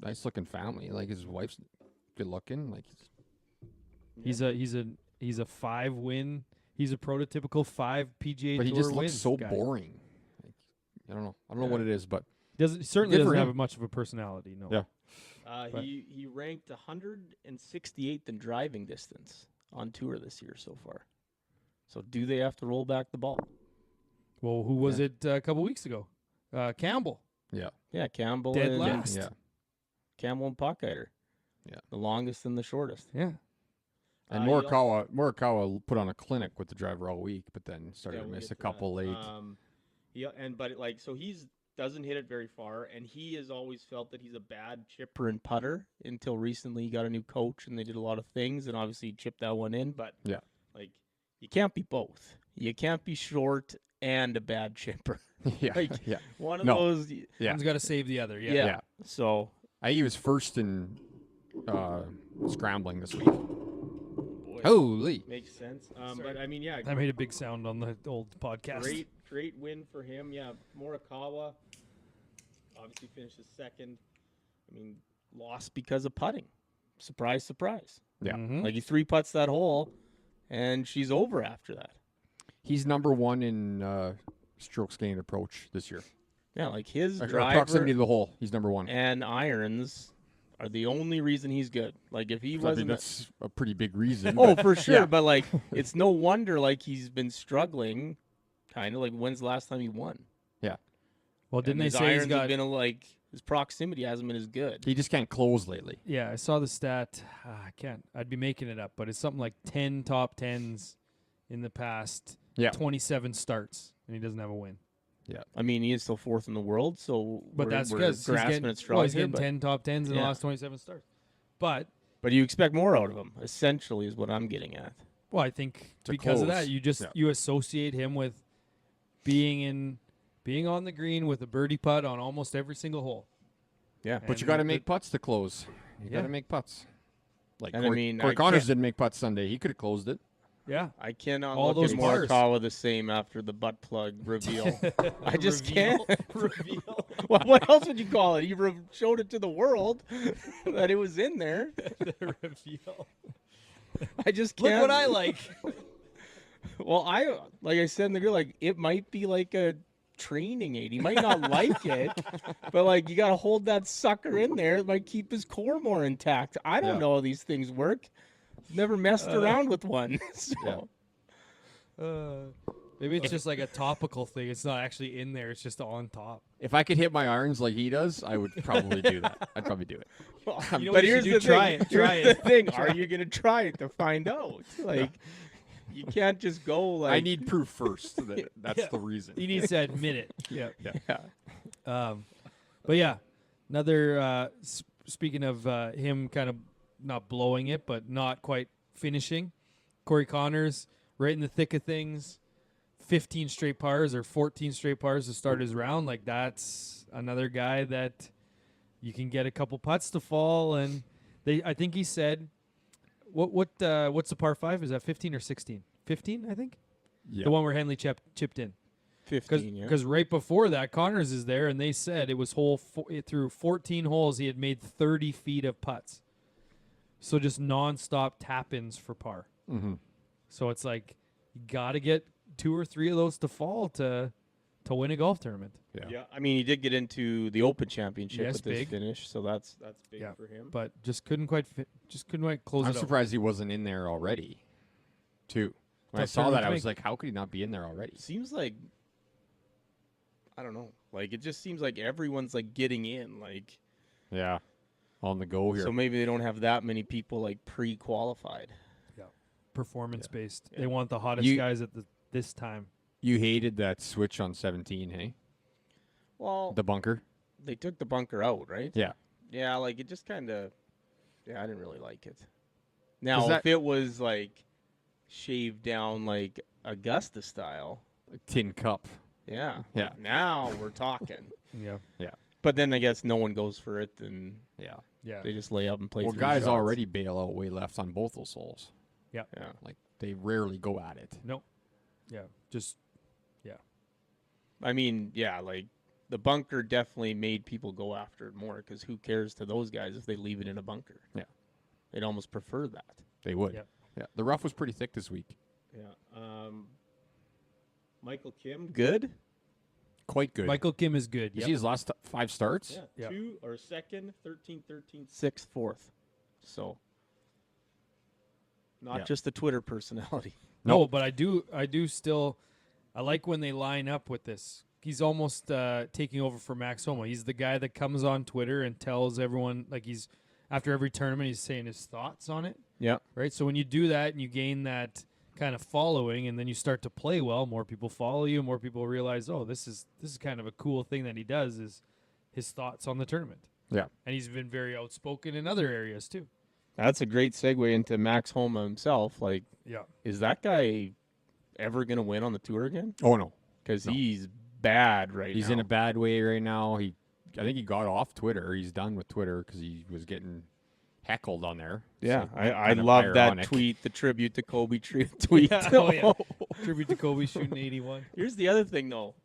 nice looking family. Like his wife's good looking. Like He's a 5-win. He's a prototypical 5 PGA but he Tour just looks wins so guy. boring. Like, I don't know. I don't know what it is, but He certainly Good for doesn't have him. much of a personality. No. Yeah. But- he ranked 168th in driving distance on tour this year so far. So do they have to roll back the ball? Well, who was it a couple weeks ago? Campbell. yeah. Yeah, Campbell Dead and last. Yeah. Campbell and Pockhider. Yeah. The longest and the shortest. Yeah. And he also- Morikawa put on a clinic with the driver all week, but then started to we'll miss get a to couple that. late. But like so he's doesn't hit it very far, and he has always felt that he's a bad chipper and putter until recently he got a new coach and they did a lot of things, and obviously he chipped that one in. But Yeah. like you can't be both. You can't be short and a bad chipper. yeah. Like, yeah. One of No. those. Yeah. One's got to save the other. Yeah. Yeah. So I think he was first in scrambling this week. boy, Holy. makes sense. Sorry. But I mean, yeah, I made a big sound on the old podcast. great win for him. Yeah, Morikawa obviously finished second. I mean, lost because of putting. Surprise, surprise. Yeah. Mhm. Like he 3-putts that hole, and she's over after that. He's number 1 in strokes gained approach this year. Yeah, like his Or driver proximity to the hole. He's number 1. and irons are the only reason he's good. Like if he I mean, wasn't, that's a pretty big reason. oh but for sure. yeah. But like it's no wonder like he's been struggling. Kind of like when's the last time he won? Well, didn't And they his say he's irons have got? been like his proximity hasn't been as good. He just can't close lately. Yeah, I saw the stat. I can't. I'd be making it up, but it's something like 10 top 10s in the past Yeah. 27 starts, and he doesn't have a win. I mean, he is still 4th in the world, so But that's we're because he's grasping getting, at straws well, he's here, getting but, 10 top 10s in the Yeah. last 27 starts. But but you expect more out of him. Essentially, is what I'm getting at. well, I think To because of close. that, you just Yeah. you associate him with being on the green with a birdie putt on almost every single hole. Yeah, But you And got to the- make putts to close. You Yeah. got to make putts. Like And I Corey, mean, Corey I Connors can't- didn't make putts Sunday. He could have closed it. Yeah. I cannot All look those at bars. Morikawa the same after the butt plug reveal. I just Reveal. can't. Reveal. What else would you call it? He showed it to the world that it was in there. The reveal. I just Look can't. what I like. Well, like I said in the girl, like it might be like a training aid. He might not like it, but like you got to hold that sucker in there. It might keep his core more intact. I don't Yeah. know how these things work. Never messed around with one. So. Yeah. Maybe it's just like a topical thing. It's not actually in there. It's just on top. If I could hit my irons like he does, I would probably do that. I'd probably do it. Well, You know but what you here's should the do? Try thing. it. Try Here's it. the thing. Are you gonna try it to find out? Like, you can't just go like. I need proof first. That's Yeah. the reason. He needs to admit it. Yeah. Yeah. But yeah, another. Speaking of him, kind of not blowing it, but not quite finishing. Corey Connors, right in the thick of things. 15 straight pars or 14 straight pars to start his round. Like, that's another guy that you can get a couple putts to fall, and I think he said, what's the par 5? Is that 15 or 16? 15, I think. Yeah. The one where Henley chipped in. 15. Yeah. Because right before that, Connors is there, and they said it was through 14 holes he had made 30 feet of putts. So just nonstop tap-ins for par. Mm-hmm. So it's like you got to get 2 or 3 of those to fall to win a golf tournament. Yeah. I mean, he did get into the Open Championship Yes, with this big. finish, so that's big Yeah. for him. But just couldn't quite close I'm it out. surprised he wasn't in there already, too. When I Tough saw tournament that, to I was make. like, how could he not be in there already? Seems like, I don't know. Like, it just seems like everyone's like getting in. Like, Yeah. On the go here. so maybe they don't have that many people like pre-qualified. Performance based. Yeah. They want the hottest You- guys at this time. You hated that switch on 17, hey? Well, The bunker? they took the bunker out, right? Yeah. Yeah, like it just kind of. Yeah, I didn't really like it. Now, that- if it was like shaved down like Augusta style, Tin cup. yeah, Yeah. now we're talking. Yeah. But then I guess no one goes for it, and Yeah. Yeah. they just lay up and play. Well, three guys shots. already bail out way left on both those holes. Yeah. Like, they rarely go at it. No. Yeah. Just I mean, yeah, like the bunker definitely made people go after it more because who cares to those guys if they leave it in a bunker? Yeah. They'd almost prefer that. They would. Yep. Yeah. The rough was pretty thick this week. Yeah. Michael Kim, good. Quite good. Michael Kim is good. You Yep. see his last 5 starts? Yeah. 2 or 2nd, 13, 13, 6th, 4th. So not Yeah. just a Twitter personality. No, but I do still. I like when they line up with this. He's almost taking over for Max Homa. He's the guy that comes on Twitter and tells everyone, like, he's after every tournament, he's saying his thoughts on it. Yeah. Right. So when you do that and you gain that kind of following, and then you start to play well, more people follow you, more people realize, oh, this is kind of a cool thing that he does is his thoughts on the tournament. Yeah. And he's been very outspoken in other areas too. That's a great segue into Max Homa himself. Like, Yeah. is that guy ever going to win on the tour again? Oh, no. Because No. he's bad right now. He's in a bad way right now. I think he got off Twitter. He's done with Twitter because he was getting heckled on there. Yeah, So, I kind of love that ironic. tweet, the tribute to Kobe tweet. Yeah, oh, yeah. Tribute to Kobe shooting 81. Here's the other thing, though.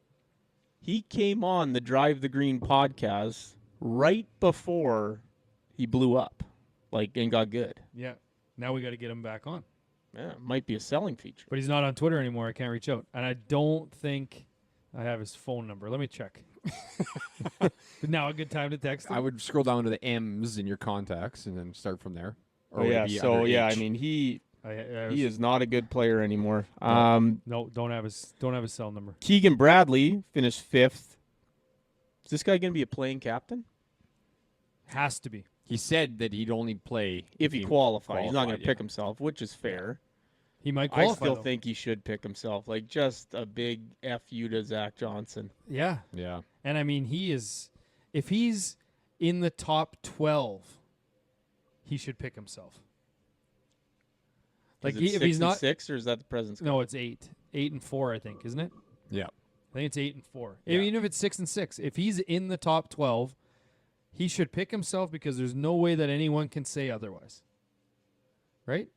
He came on the Drive the Green podcast right before he blew up, like, and got good. Yeah. Now we got to get him back on. Yeah, might be a selling feature. But he's not on Twitter anymore. I can't reach out. And I don't think I have his phone number. Let me check. Now a good time to text him? I would scroll down to the M's in your contacts and then start from there. Oh, would it yeah, be so, under yeah, I H? mean, he he is not a good player anymore. No, don't have his cell number. Keegan Bradley finished 5th. Is this guy going to be a playing captain? Has to be. He said that he'd only play If he qualified. He's not going qualified, to pick himself, which is fair. He might I qualify. still though. think he should pick himself. Like, just a big F you to Zach Johnson. Yeah. Yeah. And I mean, if he's in the top 12, he should pick himself. Like, Is it if 6 he's and not, 6, or is that the President's Cup? no, it's 8 and 4, I think, isn't it? Yeah. I think it's 8 and 4. Yeah. Even if it's 6 and 6, if he's in the top 12, he should pick himself because there's no way that anyone can say otherwise. Right?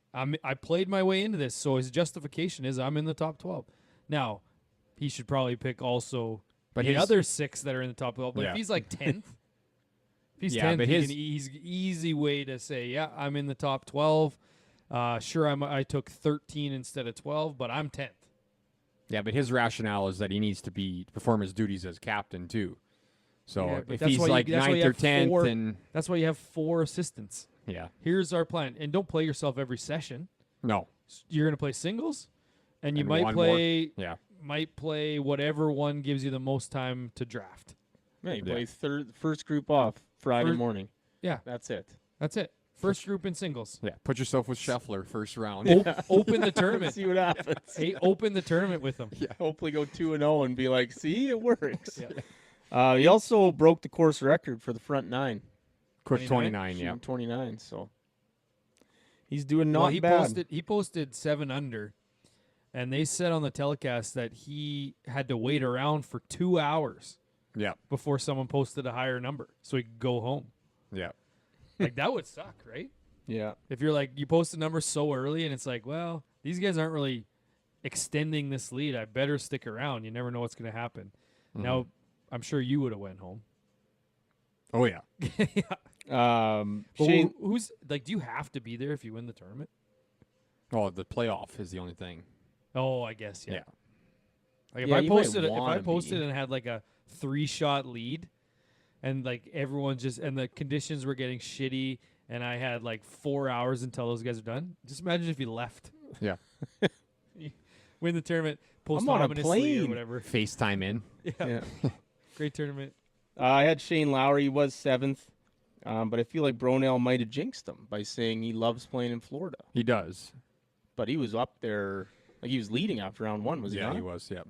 I played my way into this, so his justification is I'm in the top 12. Now, he should probably pick also But the his- other 6 that are in the top 12. But Yeah. if he's like 10th, if he's Yeah, 10th, but he's easy way to say, yeah, I'm in the top 12. Sure, I took 13 instead of 12, but I'm 10th. Yeah, but his rationale is that he needs to perform his duties as captain too. So Yeah, but if that's he's why you- like that's why you 9th or have 10th, four- then That's why you have 4 assistants. yeah, Here's our plan. And don't play yourself every session. no, You're going to play singles, and you And might one more. play yeah, might play whatever one gives you the most time to draft. Yeah, you Yeah. play first group off Friday First- morning. Yeah. That's it. That's it. First group in singles. Yeah, put yourself with Scheffler first round. Open the tournament. See what happens. Hey, open the tournament with them. Hopefully go 2-0 and be like, see, it works. Yeah. He also broke the course record for the front nine. Quick 29, yeah. Shooting 29, so he's doing not Well, he bad. posted 7 under, and they said on the telecast that he had to wait around for 2 hours Yeah, before someone posted a higher number so he could go home. yeah. Like, that would suck, right? Yeah. If you're like, you post a number so early and it's like, well, these guys aren't really extending this lead. I better stick around. You never know what's going to happen. Now, I'm sure you would have went home. Oh, yeah. But Shane, who's like, do you have to be there if you win the tournament? Oh, the playoff is the only thing. Oh, I guess, yeah. Yeah. Like, Yeah, if you might I wanna posted be. and had like a 3-shot lead and like everyone and the conditions were getting shitty and I had like 4 hours until those guys are done, just imagine if you left. Yeah. You win the tournament, I'm on a posthumously or plane. whatever. FaceTime in. Yeah. yeah. Great tournament. I had Shane Lowry. He was 7th, but I feel like Bronell might have jinxed him by saying he loves playing in Florida. He does. But he was up there, like he was leading after round 1, was he Yeah, not? he was, yeah.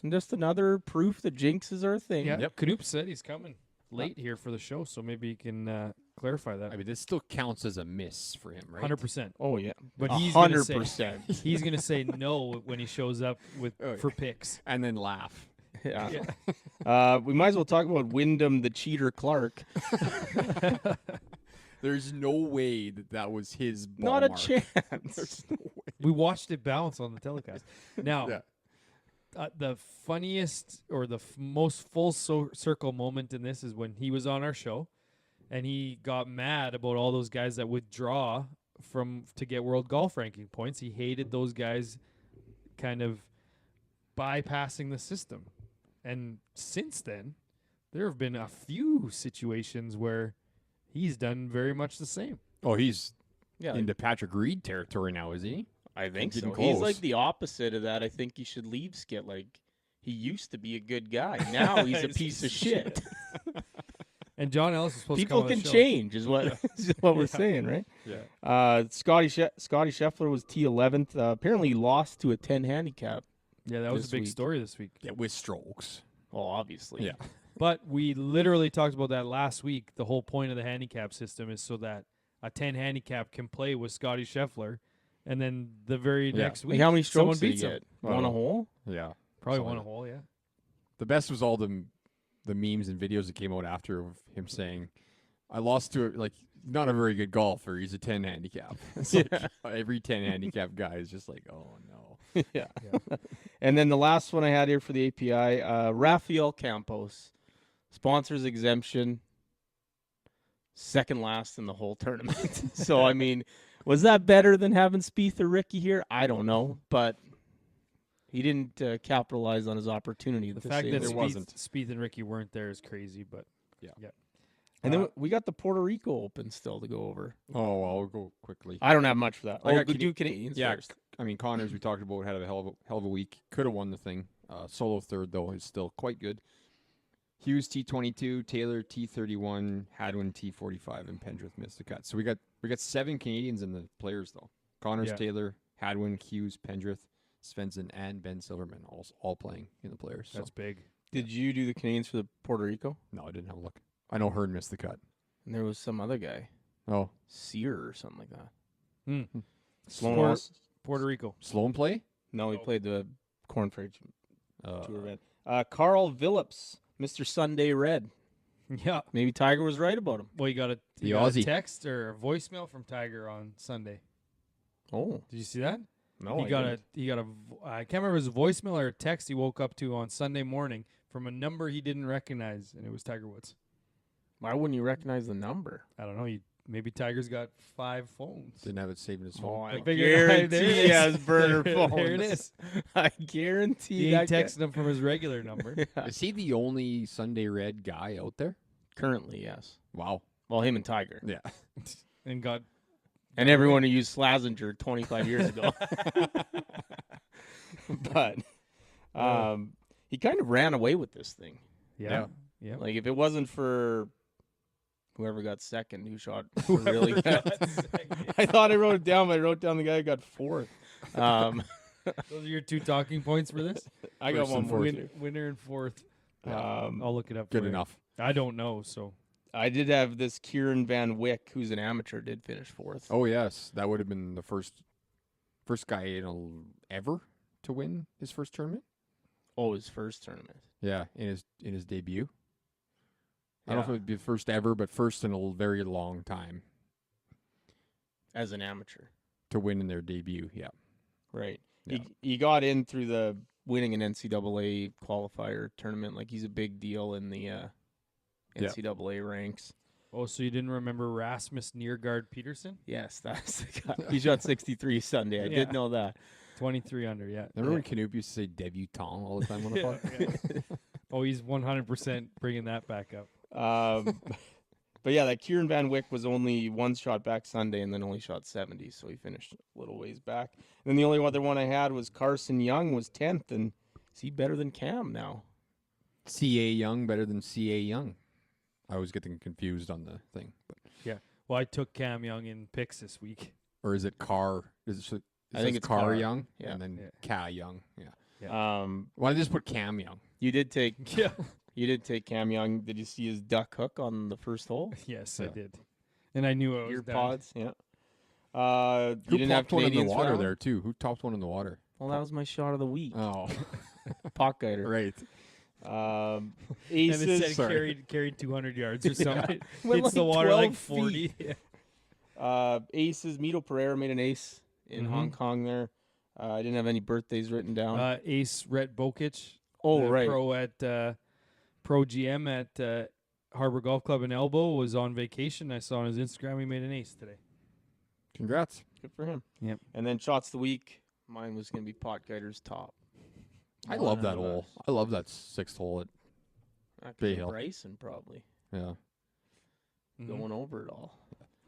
Just another proof that jinxes are a thing. Yeah. Yep. Knoop said he's coming late here for the show, so maybe he can clarify that. I mean, this still counts as a miss for him, right? 100%. Oh yeah, But he's gonna say 100%. he's gonna say no when he shows up for picks. And then laugh. Yeah. We might as well talk about Wyndham the cheater Clark. There's no way that was his ball Not a mark. chance. There's no way. We watched it bounce on the telecast. Now, Yeah. the funniest or the most full circle moment in this is when he was on our show, and he got mad about all those guys that withdraw to get world golf ranking points. He hated those guys kind of bypassing the system. And since then, there have been a few situations where he's done very much the same. Oh, he's Yeah, into Patrick Reed territory now, is he? I think getting so. He's close. like the opposite of that. I think he should leave Skit. Like he used to be a good guy. Now he's a piece of shit. And John Ellis is supposed People to come on can the show. change, is what is what we're saying, right? Yeah. Scotty Scheffler was T11th. Apparently, he lost to a 10 handicap. Yeah, that was this a big week. story this week. Yeah, with strokes. Well, obviously. Yeah. But we literally talked about that last week. The whole point of the handicap system is so that a 10 handicap can play with Scotty Scheffler, and then the very Yeah. next Like week, how many someone strokes did he beats him. get? One a Oh. hole? Yeah. Probably So won a hole, yeah. The best was all the memes and videos that came out after of him saying, I lost to like not a very good golfer. He's a 10 handicap. It's like every 10 handicap guy is just like, oh no. Yeah. And then the last one I had here for the API, Rafael Campos, sponsors exemption, second last in the whole tournament. So, I mean, was that better than having Spieth or Ricky here? I don't know, but he didn't capitalize on his opportunity. The to fact say that the there least. wasn't. Spieth and Ricky weren't there is crazy, but And then we got the Puerto Rico Open still to go over. Oh, well, I'll go quickly. I don't have much for that. I got Go do Canadians Yeah, first. I mean, Connors, we talked about, had a hell of a week. Could have won the thing. Solo third, though, is still quite good. Hughes T22, Taylor T31, Hadwin T45, and Pendrith missed the cut. So we got 7 Canadians in the players, though. Connors, Yeah. Taylor, Hadwin, Hughes, Pendrith, Svensson, and Ben Silverman all playing in the players. So. that's big. Did you do the Canadians for the Puerto Rico? No, I didn't have a look. I know Hearn missed the cut. And there was some other guy, Oh, Sear or something like that. Hmm. Sloan Sport- lost? Puerto Rico. Sloan play? No, he played the Corn Ferry Tour Uh, Red. Karl Vilips, Mr. Sunday Red. Yeah. Maybe Tiger was right about him. Well, you got The a Aussie. text or a voicemail from Tiger on Sunday. Oh, Did you see that? no, he got I can't remember if it was a voicemail or a text he woke up to on Sunday morning from a number he didn't recognize, and it was Tiger Woods. Why wouldn't you recognize the number? I don't know. Maybe Tiger's got 5 phones. didn't have it saved in his Oh, phone. I figured- there it guarantee he is. has burner phones. There it is. I guarantee He that ain't texting him from his regular number. Is he the only Sunday Red guy out there? Currently, yes. Wow. Well, him and Tiger. Yeah. And got And everyone who used Slazenger 25 years ago. but he kind of ran away with this thing. Yeah. Yeah. Like if it wasn't for whoever got second, who shot really good. I thought I wrote it down, but I wrote down the guy who got fourth. Those are your 2 talking points for this? I got First one and more. fourth. too. Winner and fourth. Yeah. I'll look it up. Good for you. enough. I don't know, so I did have this Kieran Van Wyck, who's an amateur, did finish fourth. Oh yes, that would have been the first guy ever to win his first tournament. Oh, his first tournament. Yeah, in his debut. I don't know if Yeah. it would be the first ever, but first in a very long time As an amateur. to win in their debut. Yeah. Right. Yeah. He got in through the winning an NCAA qualifier tournament. Like he's a big deal in the NCAA ranks. Oh, so you didn't remember Rasmus Neergaard Peterson? Yes, that's the guy. He shot 63 Sunday. I Yeah. did know that. 23 under, yeah. Remember when Knoop used to say debutant all the time on the Yeah, pod? yeah. Oh, he's 100% bringing that back up. But yeah, that Kieran Van Wyck was only one shot back Sunday and then only shot 70, so he finished a little ways back. And then the only other one I had was Carson Young was 10th, and is he better than Cam now? CA Young better than CA Young. I was getting confused on the thing. But, Well, I took Cam Young in picks this week. or is it Carr? I think it's Carr Carr. Young. Yeah. And then Yeah. Ka Young. Yeah. Yeah. Why did I just put Cam Young? You did take Yeah. you did take Cam Young. Did you see his duck hook on the first hole? Yes, I Yeah. did. And I knew I was Ear done. pods, yeah. Who You didn't have topped one in the Canadians for water that one? there too? Who topped one in the water? Well, that was my shot of the week. Oh, Pot guider. right. And it Aces. said Sorry. carried 200 yards or something. Went Hits the like water like 12 40. feet. Aces. Mito Pereira made an ace in Mhm. Hong Kong there. I didn't have any birthdays written down. Ace Rhett Bokic. Oh, right. Pro GM at Harbor Golf Club in Elbow was on vacation. I saw on his Instagram he made an ace today. Congrats. Good for him. Yep. And then shots of the week. Mine was going to be Pot Guider's top. I love that hole. I love that 6th hole. Bay Hill. Bryson probably Yeah. Mhm. going over it all.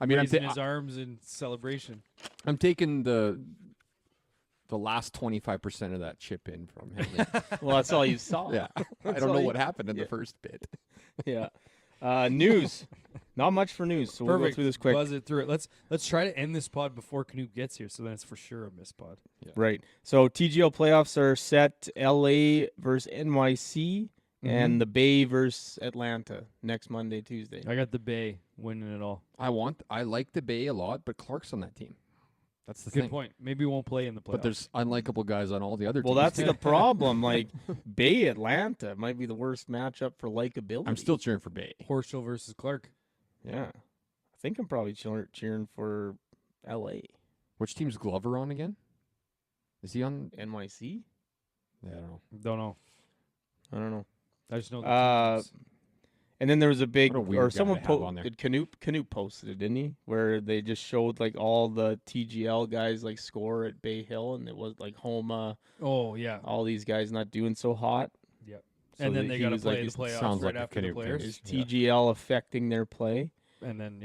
I mean, Raising his arms in celebration. I'm taking the last 25% of that chip in from Henley. Well, that's all you saw. Yeah. I That's don't all know you- what happened in yeah. the first bit. Yeah. News. Not much for news, so we'll go Perfect. through this quick. Buzz it through it. Let's try to end this pod before Knoop gets here, so then it's for sure a missed pod. Right. So TGL playoffs are set. LA versus NYC and the Bay versus Atlanta next Monday, Tuesday. I got the Bay winning it all. I like the Bay a lot, but Clark's on that team. That's the Good thing. point. Maybe he won't play in the playoffs. But there's unlikable guys on all the other Well, teams. that's the problem. Like Bay Atlanta might be the worst matchup for likability. I'm still cheering for Bay. Horschel versus Clark. Yeah. I think I'm probably cheering for LA. Which team's Glover on again? Is he on? NYC? Yeah, I don't know. Don't know. I don't know. I just know. The teams. And then there was a big, What a weird or guy someone to have on there. did Knoop posted it, didn't he? Where they just showed like all the TGL guys like score at Bay Hill, and it was like Homa, Oh yeah. all these guys not doing so hot. Yep. So And then that they he got to was like, play the is- playoffs sounds right like a after the Knoop players. Is Yeah. TGL affecting their play? And then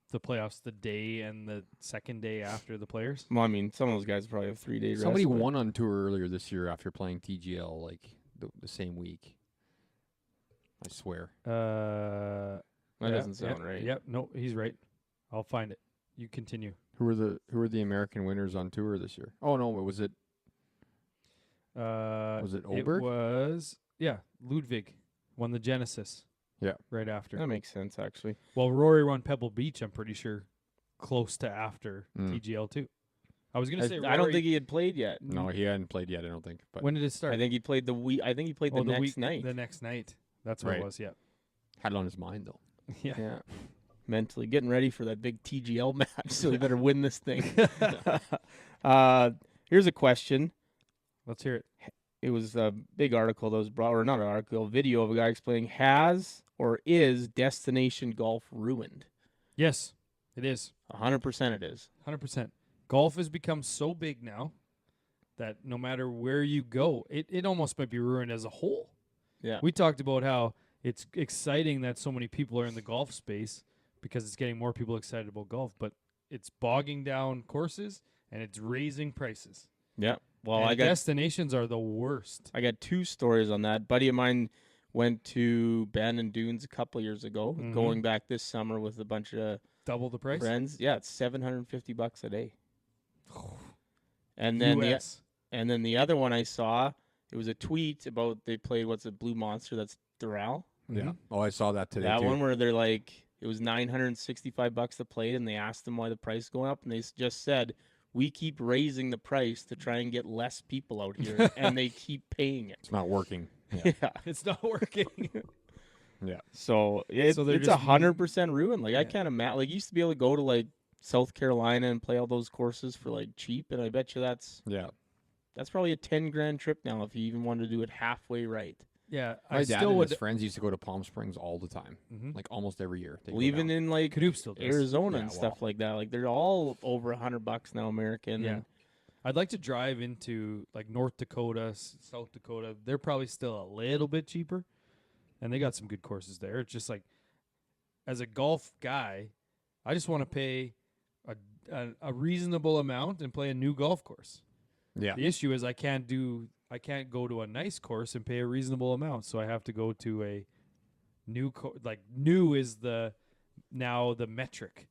the playoffs the day and the second day after the players. Well, I mean, some of those guys probably have 3 days. Somebody won on tour earlier this year after playing TGL like the same week. I swear. That doesn't sound right. Yep. No, he's right. I'll find it. You continue. Who were the American winners on tour this year? Oh no, was it Was it Oberg? It was Ludwig won the Genesis. Yeah. Right after. That makes sense, actually. Well, Rory won Pebble Beach. I'm pretty sure close to after Mm. TGL too. I was gonna say I don't Rory- think he had played yet. No, he hadn't played yet, I don't think. But When did it start? I think he played the week. I think he played Oh, the next week, night. The next night. That's what Right. it was. Yeah. had it on his mind though. Yeah. Yeah. Mentally getting ready for that big TGL match, so he better win this thing. Here's a question. Let's hear it. It was a big article that was brought, or not an article, a video of a guy explaining, has or is destination golf ruined? Yes, it is. 100% it is. 100%. Golf has become so big now that no matter where you go, it almost might be ruined as a whole. Yeah. We talked about how it's exciting that so many people are in the golf space because it's getting more people excited about golf, but it's bogging down courses and it's raising prices. Yeah. Well, And I got destinations are the worst. 2 stories on that. Buddy of mine went to Bandon Dunes a couple years ago, Mhm. going back this summer with a bunch of Double the price. friends. Yeah, it's $750 a day. And then US. the other one I saw, it was a tweet about they played Blue Monster, that's Doral. Yeah. Oh, I saw that today That too. one where they're like, it was $965 to play, and they asked them why the price is going up, and they just said, we keep raising the price to try and get less people out here, and they keep paying it. It's not working. Yeah. It's not working. Yeah. So it's So they're it's just 100% ruined. Like I Yeah. can't imagine. Like you used to be able to go to like South Carolina and play all those courses for like cheap, and I bet you that's Yeah. probably a $10,000 trip now if you even wanted to do it halfway right. Yeah, My I dad still and would. his friends used to go to Palm Springs all the time, Mhm. like almost every year. They'd Well, go even down. in like Knoop still does. Arizona Yeah, and stuff like that, like they're all over $100 now American. Yeah. And I'd like to drive into like North Dakota, South Dakota. They're probably still a little bit cheaper, and they got some good courses there. It's just like, as a golf guy, I just want to pay a reasonable amount and play a new golf course. Yeah. The issue is I can't go to a nice course and pay a reasonable amount, so I have to go to a new new is now the metric.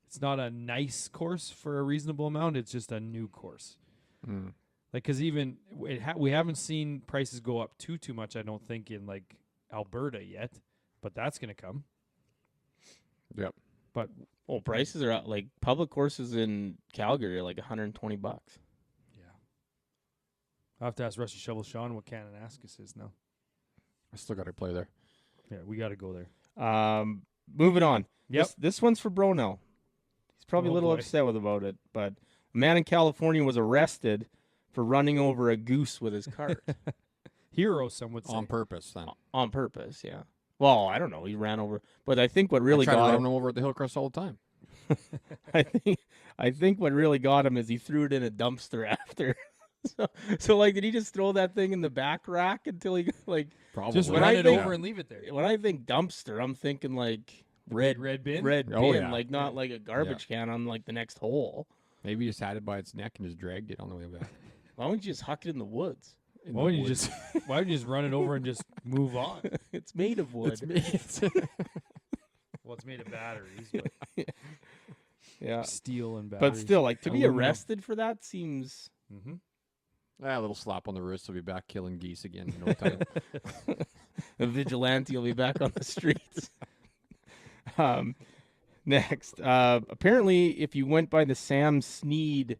It's not a nice course for a reasonable amount. It's just a new course. Mm. Like, because even we haven't seen prices go up too much, I don't think, in like Alberta yet, but that's gonna come. Yep. But well, prices are out, like public courses in Calgary are like $120. yeah, I'll have to ask Rusty Shovel Sean what Kananaskis is now. I still got to play there. Yeah, we got to go there. Moving on. Yep. This one's for Bronell. He's probably Oh, a little boy. upset about it, but a man in California was arrested for running over a goose with his cart Hero, some would say. On purpose, then. on purpose. Yeah. Well, I don't know. He ran over, but I think what really I try to got run him, them over at the Hillcrest all the time. I think what really got him is he threw it in a dumpster after. So like, did he just throw that thing in the back rack until he like? Probably. Just When run I it think- over and leave it there. When I think dumpster, I'm thinking like Red bin. red Oh, bin, yeah. like not like a garbage can on like the next hole. Maybe he just had it by its neck and just dragged it on the way back. Why don't you just huck it in the woods? In Why the wouldn't you woods. just why would you just run it over and just move on? It's made of wood. Well, it's made of batteries, but Yeah. steel and batteries. But still, like to be Aluminum. arrested for that seems Mm-hmm. A little slap on the wrist. He'll be back killing geese again in no time. a vigilante will be back on the streets. Next, apparently, if you went by the Sam Snead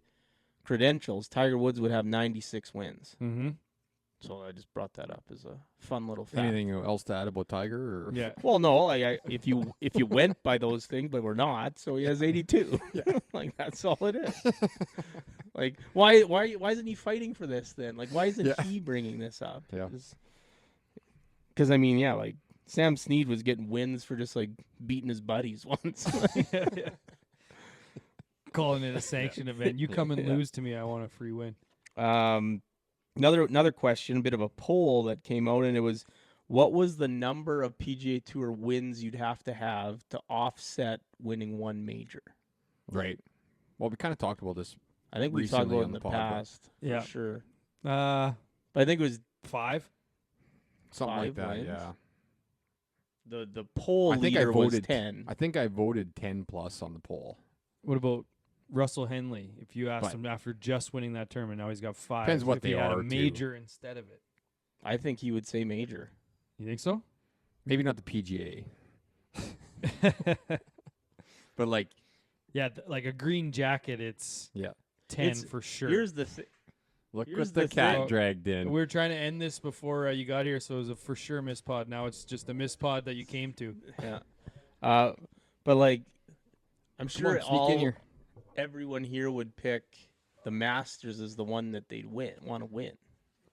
credentials, Tiger Woods would have 96 wins. Mm-hmm. So I just brought that up as a fun little fact. Anything else to add about Tiger? Or? Yeah. Well, no, like if you went by those things, but we're not, so he has 82. Like that's all it is. Like why isn't he fighting for this then? Like why isn't he bringing this up? Yeah. Because I mean, yeah, like Sam Snead was getting wins for just like beating his buddies once. Yeah. Calling it a sanctioned event. You come and lose to me, I want a free win. Another question, a bit of a poll that came out, and it was, what was the number of PGA Tour wins you'd have to offset winning one major? Right. Well, we kind of talked about this. I think we talked Recently about it on in the the pod, but- past, Yeah. for sure. But But I think it was 5. Something like 5 that, wins? yeah. the poll I think I leader was voted 10. I think I voted 10 plus on the poll. What about Russell Henley? If you asked But- him after just winning that tournament, now he's got 5. Depends what if he they had are, a too. major instead of it. I think he would say major. You think so? Maybe not the PGA, but like, Yeah, like a green jacket, it's yeah. 10 It's- for sure. Here's the thing. Look Here's what the the cat thing. dragged in. We were trying to end this before you got here, so it was a for sure miss pod. Now it's just a miss pod that you came to. Yeah. But like, I'm sure on, sneak in here. everyone here would pick the Masters as the one that they'd want to win.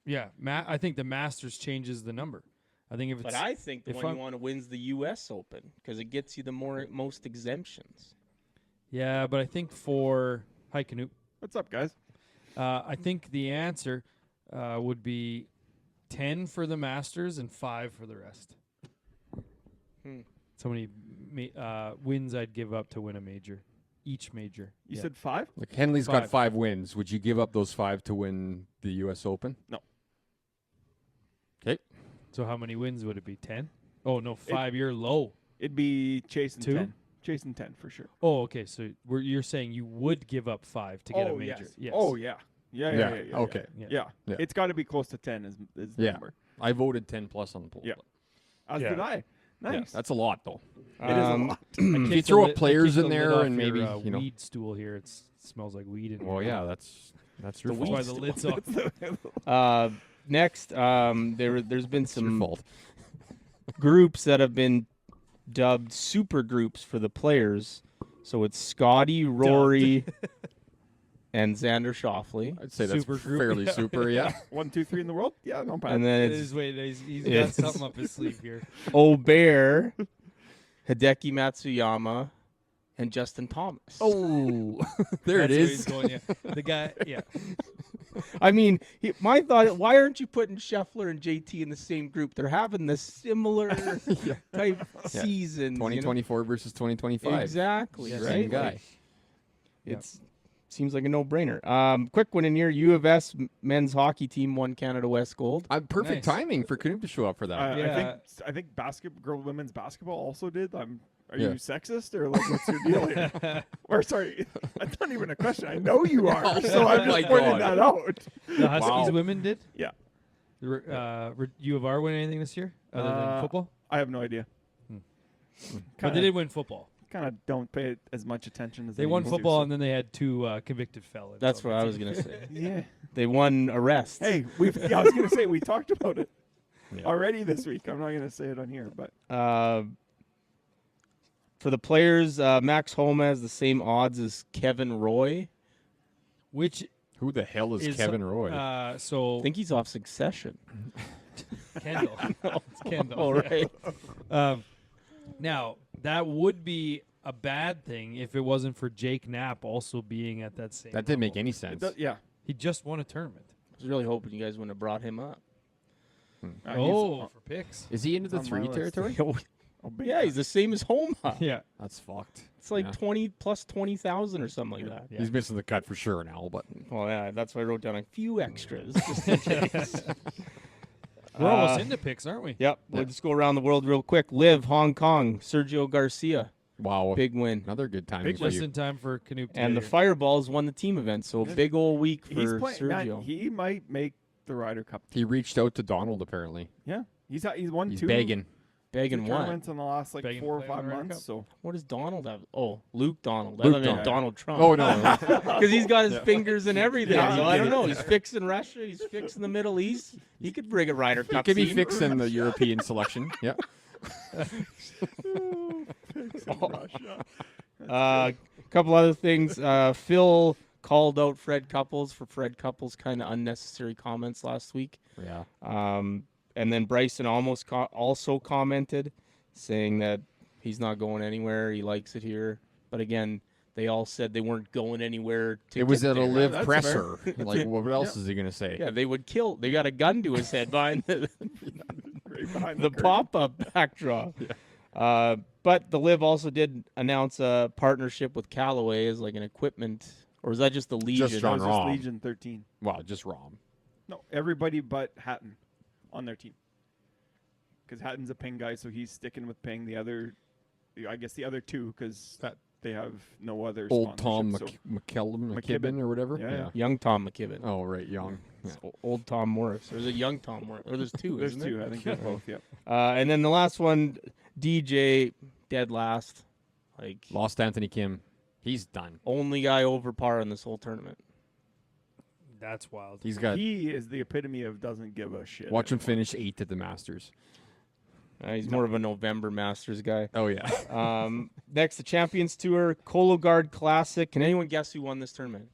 Yeah, I think the Masters changes the number. I think if it's But I think the if one I'm- you want to win is the U.S. Open because it gets you the most exemptions. yeah, but I think for hi Knoop, What's up, guys? I think the answer would be 10 for the Masters and 5 for the rest. Hmm. So many wins I'd give up to win a major. each major. You Yeah. said 5? Like Henley's got 5. 5 wins. Would you give up those 5 to win the U.S. Open? No. Okay. So how many wins would it be? 10? Oh no, 5-year low. It'd be chasing 2? 10. Chasing 10 for sure. Oh, okay. So you're saying you would give up 5 to get a major? Yes. Oh, yeah. Yeah. Okay. Yeah. Yeah. It's got to be close to 10 is the Yeah. number. I voted 10 plus on the poll. Yeah. but- As Yeah. did I. Yeah, Nice. that's a lot though. It is a lot. If you throw up players in there and maybe, your, you know. weed stool here, it smells like weed in Well, here. yeah, that's your That's fault. why the lid's off. Next, there's been It's your some fault. groups that have been dubbed super groups for the players. So it's Scotty, Rory, and Xander Schauffele. I'd say that's Super group, fairly yeah. super, yeah. 1, 2, 3 in the world? Yeah, no bad. And then It it's is, wait, he's got it's- something up his sleeve here. Obear, Hideki Matsuyama, and Justin Thomas. Oh, there That's it where he's is. going, yeah. The guy, yeah. I mean, my thought, why aren't you putting Scheffler and JT in the same group? They're having the similar type season. 2024 versus 2025. Exactly, Yeah, right? Same guy. Like, it's seems like a no-brainer. Quick one in here. U of S men's hockey team won Canada West gold. Perfect Nice. timing for Knoop to show up for that. Yeah. I think women's basketball also did. Are Yeah. you sexist or like what's your deal here? Or sorry, that's not even a question. I know you are, so I'm my just pointing God. that out. The Huskies Wow. women did? Yeah. U of R win anything this year other than football? I have no idea. But they did win football. Kind of don't pay as much attention as They I won used to, football, so- and then they had 2 convicted felons. That's on what the I was team. going to say. Yeah. They won arrests. Hey, I was gonna say we talked about it Yeah. already this week. I'm not gonna say it on here, but For the players, Max Homa has the same odds as Kevin Roy. Which Who the hell is is Kevin Roy? So I think he's off Succession. Kendall. It's Kendall. All right. Now that would be a bad thing if it wasn't for Jake Knapp also being at that same. That didn't make level. any sense. yeah. He just won a tournament. I was really hoping you guys wouldn't have brought him up. For picks. Is he into the on my 3 list. territory? Yeah, he's the same as Homa. Yeah. That's fucked. It's like Yeah. 20 plus 20,000 or something like that. Yeah. He's missing the cut for sure now, but Well, yeah, that's why I wrote down a few extras. Just in case. We're almost into picks, aren't we? Yep. We'll just go around the world real quick. Live, Hong Kong, Sergio Garcia. wow. Big win. Another good timing for Just you. in time for Knoop to And get the here. Fireballs won the team event, so a big old week for He's playing. Sergio. Man, he might make the Ryder Cup. He reached out to Donald apparently. Yeah, he's won He's 2 begging. Begging one. tournaments in the last like Begging 4 or to play 5 in the Ryder months. Cup? So What does Donald have? Oh, Luke Donald. Luke I mean Donald. Donald Trump. Oh no. Because he's got his fingers in everything. Yeah, so I don't yeah. know. He's fixing Russia. He's fixing the Middle East. He could bring a Ryder He Cup could be team. fixing the European selection. Yeah. A couple other things. Phil called out Fred Couples for Fred Couples' kind of unnecessary comments last week. Yeah. And then Bryson almost also commented saying that he's not going anywhere. He likes it here. But again, they all said they weren't going anywhere. It was get at a there. live that's presser. Like, what else is he gonna say? Yeah, they would kill. They got a gun to his head behind the, right behind the curtain. pop-up backdrop. But the Live also did announce a partnership with Callaway as like an equipment, or was that just the Legion? Just That John was just Rahm. Legion 13. Wow, just Rom. No, everybody but Hatton on their team. Because Hatton's a ping guy, so he's sticking with ping. The other, I guess the other 2, because they have no other. Old Tom sponsorship, McKibben McKibben. or whatever. Yeah. Young Tom McKibben. Oh right, young. Yeah. Old Tom Morris. Or is it young Tom Morris? Or there's two, There's isn't 2. there? I think there's both. Yeah. And then the last one, DJ, dead last. Like, Lost Anthony Kim. He's done. only guy over par in this whole tournament. That's wild. He's got. He is the epitome of doesn't give a shit. Watch him finish 8th at the Masters. He's more of a November Masters guy. Oh yeah. Next, the Champions Tour, Cologuard Classic. Can anyone guess who won this tournament?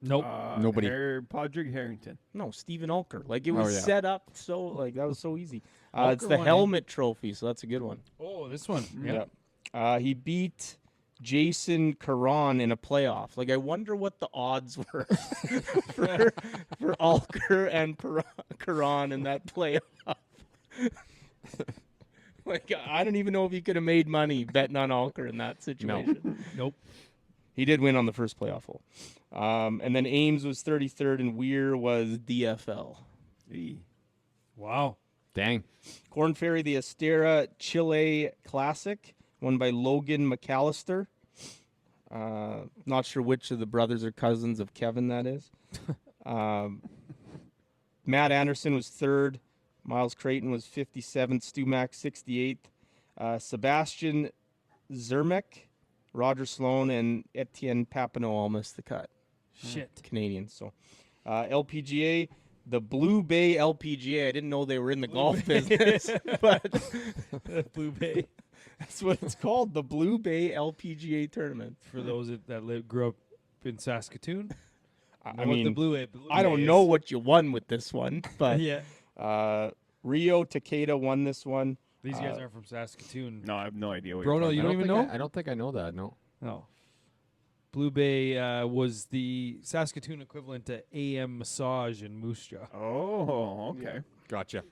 Nope. Nobody. Padraig Harrington. No, Stephen Ulker. Like, it was yeah. set up so, like, that was so easy. Ulker It's the won, eh? Helmet Trophy, so that's a good one. Oh, this one. Yeah. He beat Jason Caron in a playoff. Like, I wonder what the odds were for Ulker and Caron in that playoff. Like, I don't even know if he could have made money betting on Alker in that situation. Nope. He did win on the first playoff hole. And then Ames was 33rd and Weir was DFL. Wow. Dang. Corn Ferry, the Estera Chile Classic, won by Logan McAllister. Not sure which of the brothers or cousins of Kevin that is. Matt Anderson was 3rd. Miles Creighton was 57th. Stu Mack 68th. Sebastian Zermek, Roger Sloan, and Etienne Papineau all missed the cut. Shit. Canadians. So LPGA, the Blue Bay LPGA. I didn't know they were in the golf business, but Blue Bay. that's what it's called, the Blue Bay LPGA tournament. For those that grew up in Saskatoon. I Know what mean, the Blue I don't Bay know is. what you won with this one, but Yeah. Rio Takeda won this one. These guys aren't from Saskatoon. No, I have no idea what Bruno, you're you talking don't about. even know? I don't think I know that. No. No. Blue Bay was the Saskatoon equivalent to AM Massage in Moose Jaw. Oh, okay. Gotcha.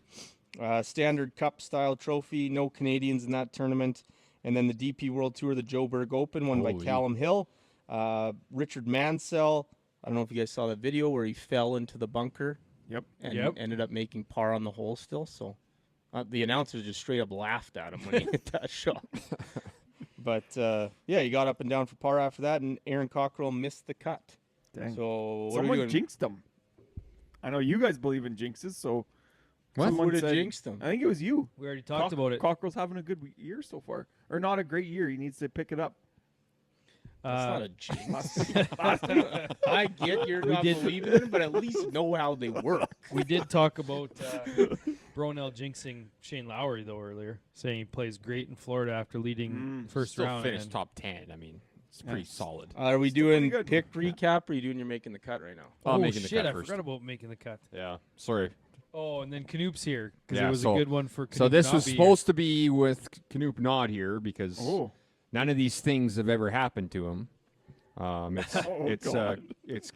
Standard Cup style trophy, no Canadians in that tournament. And then the DP World Tour, the Joburg Open, won by Holy. Callum Hill. Richard Mansell, I don't know if you guys saw that video where he fell into the bunker Yep. and Yep. ended up making par on the hole still. So the announcers just straight up laughed at him when he hit that shot. But yeah, he got up and down for par after that, and Aaron Cockrell missed the cut. Dang. So what are we Someone doing? jinxed him. I know you guys believe in jinxes, so What? Who someone would have said- jinxed him? I think it was you. We already talked about it. Cockrell's having a good year so far, or not a great year. He needs to pick it up. That's not a jinx. Last week. I get you're not did- believing in it, but at least know how they work. We did talk about Bronell jinxing Shane Lowry, though, earlier, saying he plays great in Florida after leading first Still round. finished and- top 10. I mean, it's pretty solid. Are we Still pretty doing good. pick recap, or are you doing you're making the cut right now? Oh, Oh, making the shit, cut I first. forgot about making the cut. Yeah. Sorry. Oh, and then Knoop's here, because Yeah, it was so- a good one for Knoop. So this not was be supposed to be with Knoop not here because Oh, none of these things have ever happened to him. It's Oh, it's God. it's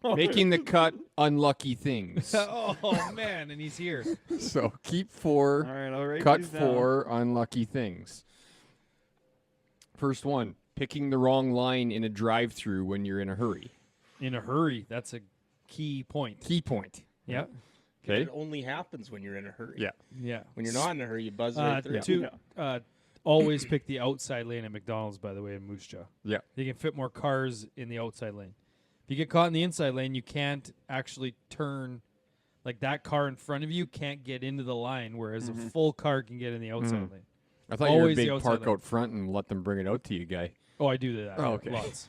making the cut unlucky things. here. Oh, man, and he's here. So keep all 4, right. All right. cut 4 unlucky things. First one, picking the wrong line in a drive-through when you're in a hurry. In a hurry. That's a key point. Key point. Yeah. Okay. It only happens when you're in a hurry. Yeah. Yeah. When you're not in a hurry, you buzz right through. Always pick the outside lane at McDonald's, by the way, in Moose Jaw. Yeah. You can fit more cars in the outside lane. If you get caught in the inside lane, you can't actually turn. Like, that car in front of you can't get into the line, whereas a full car can get in the outside lane. I thought you were a Always the big outside park lane. out front and let them bring it out to you guy. Oh, I do that. Oh, okay. Lots.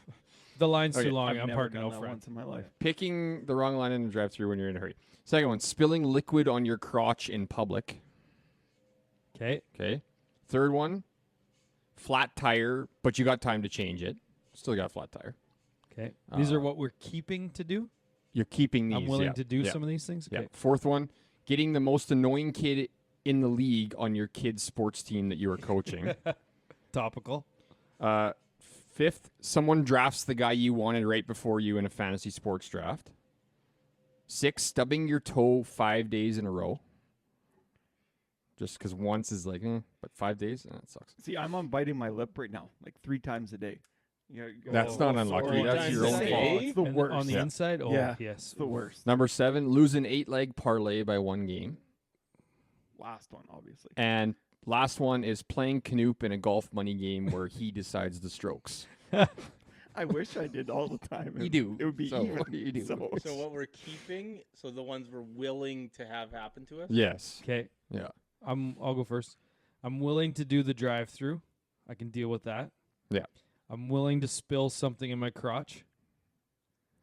The line's Okay, too long. I've I'm never parking done out that front. once in my life. Picking the wrong line in a drive-through when you're in a hurry. Second one, spilling liquid on your crotch in public. Okay. Okay. Third one, flat tire, but you got time to change it. Still got a flat tire. Okay. These are what we're keeping to do. You're keeping these. I'm willing yeah. to do yeah. some of these things. Yeah. Okay. Fourth one, getting the most annoying kid in the league on your kid's sports team that you are coaching. Topical. Fifth, someone drafts the guy you wanted right before you in a fantasy sports draft. Six, stubbing your toe 5 days in a row. Just because once is like, but 5 days? That sucks. See, I'm on biting my lip right now, like 3 times a day. That's not unlucky. sorry. That's your Times own a fault. day? It's the And worst. on the Yeah. inside? Oh, Yeah. yes. It's the worst. Number 7, lose an 8-leg parlay by 1 game. Last one, obviously. And last one is playing Knoop in a golf money game where he decides the strokes. I wish I did all the time. You do. It would be So, even. you do. So, So what we're keeping, so the ones we're willing to have happen to us? Yes. Okay. Yeah. I'll go first. I'm willing to do the drive-through. I can deal with that. Yeah. I'm willing to spill something in my crotch.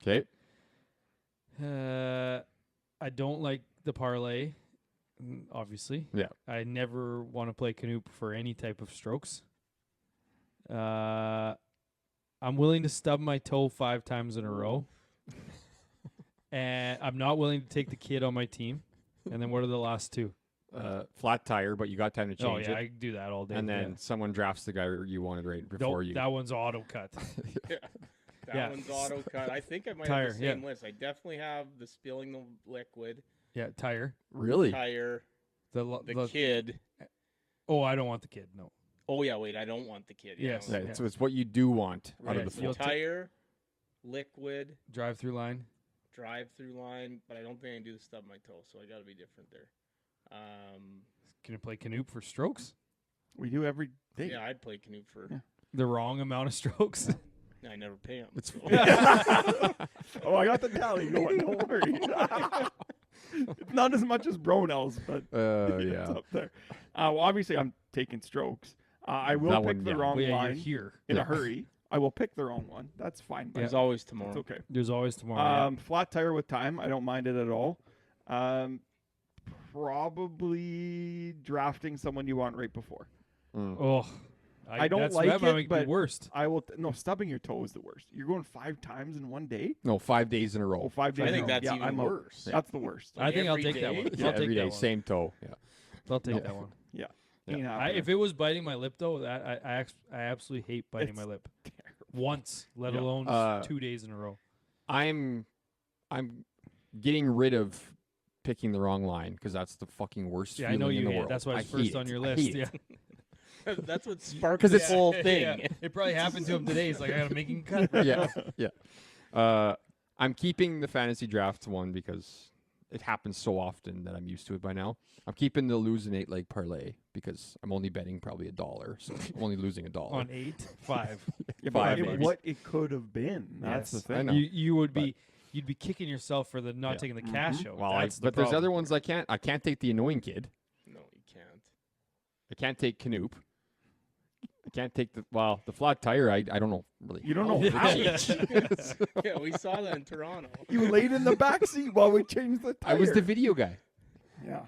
Okay. I don't like the parlay, obviously. Yeah. I never want to play Knoop for any type of strokes. I'm willing to stub my toe 5 times in a row. And I'm not willing to take the kid on my team. And then what are the last 2? Flat tire, but you got time to Oh, change yeah, it. I can do that all day. And then yeah. someone drafts the guy you wanted right Nope, before you. that one's auto cut. That Yeah. one's auto cut. I think I might Tire, have the same list. I definitely have the spilling the liquid, Yeah, tire. Really? tire, the The kid, Oh, I don't want the kid. No. Oh yeah, wait, I don't want the kid. Yeah, Yes. Yeah, Yeah. So it's what you do want out Right. of the So You'll float. ta- tire, liquid, Drive-through line. drive-through line, but I don't think I can do the stub my toe, so I got to be different there. Can you play Knoop for strokes? We do every day. Yeah, I'd play Knoop for. Yeah. The wrong amount of strokes. I never pay him. It's Oh, I got the tally going. Don't worry. It's not as much as Bronell's, but it's yeah. up there. Well, obviously, I'm taking strokes. I will That pick one, the yeah. wrong Well, yeah, you're line here. in Yeah. a hurry. I will pick the wrong one. That's fine. But There's always tomorrow. it's okay. There's always tomorrow. Flat tire with time. I don't mind it at all. Probably drafting someone you want right before. Mm. Oh, I don't that's, like that might it, make but the worst. I will. No, stubbing your toe is the worst. You're going 5 times in one day. No, 5 days in a Oh, row. 5 days. I in think a row. that's yeah, even I'm out. worse. That's the worst. I think I'll every take that day? one. Yeah, I'll take every that day, one. same toe. Yeah. I'll take that one. Yeah. Yeah. Ain't happening. If it was biting my lip though, that I absolutely hate biting It's my lip. terrible. Once, let Yeah. alone 2 days in a row. I'm getting rid of picking the wrong line because that's the fucking worst Yeah, I feeling know in you the hate it. world. That's why it's I hate first on it. your I list. hate Yeah. it. That's what sparked 'Cause this it's- whole thing. Yeah. It probably happened to him today. He's like, I gotta make him cut. Yeah. I'm keeping the fantasy draft one because it happens so often that I'm used to it by now. I'm keeping the lose an 8-leg parlay because I'm only betting probably $1, so I'm only losing $1. On 8, 5. Yeah, Five but maybe. what it could have been. That's Yes. the I thing. know. You would be you'd be kicking yourself for the not Yeah. taking the cash out. Well, That's the but there's problem. other ones I can't. I can't take the annoying kid. No, you can't. I can't take Knoop. I can't take the flat tire. I don't know really. You don't know how. Yeah, we saw that in Toronto. You laid in the back seat while we changed the tire. I was the video guy. Yeah.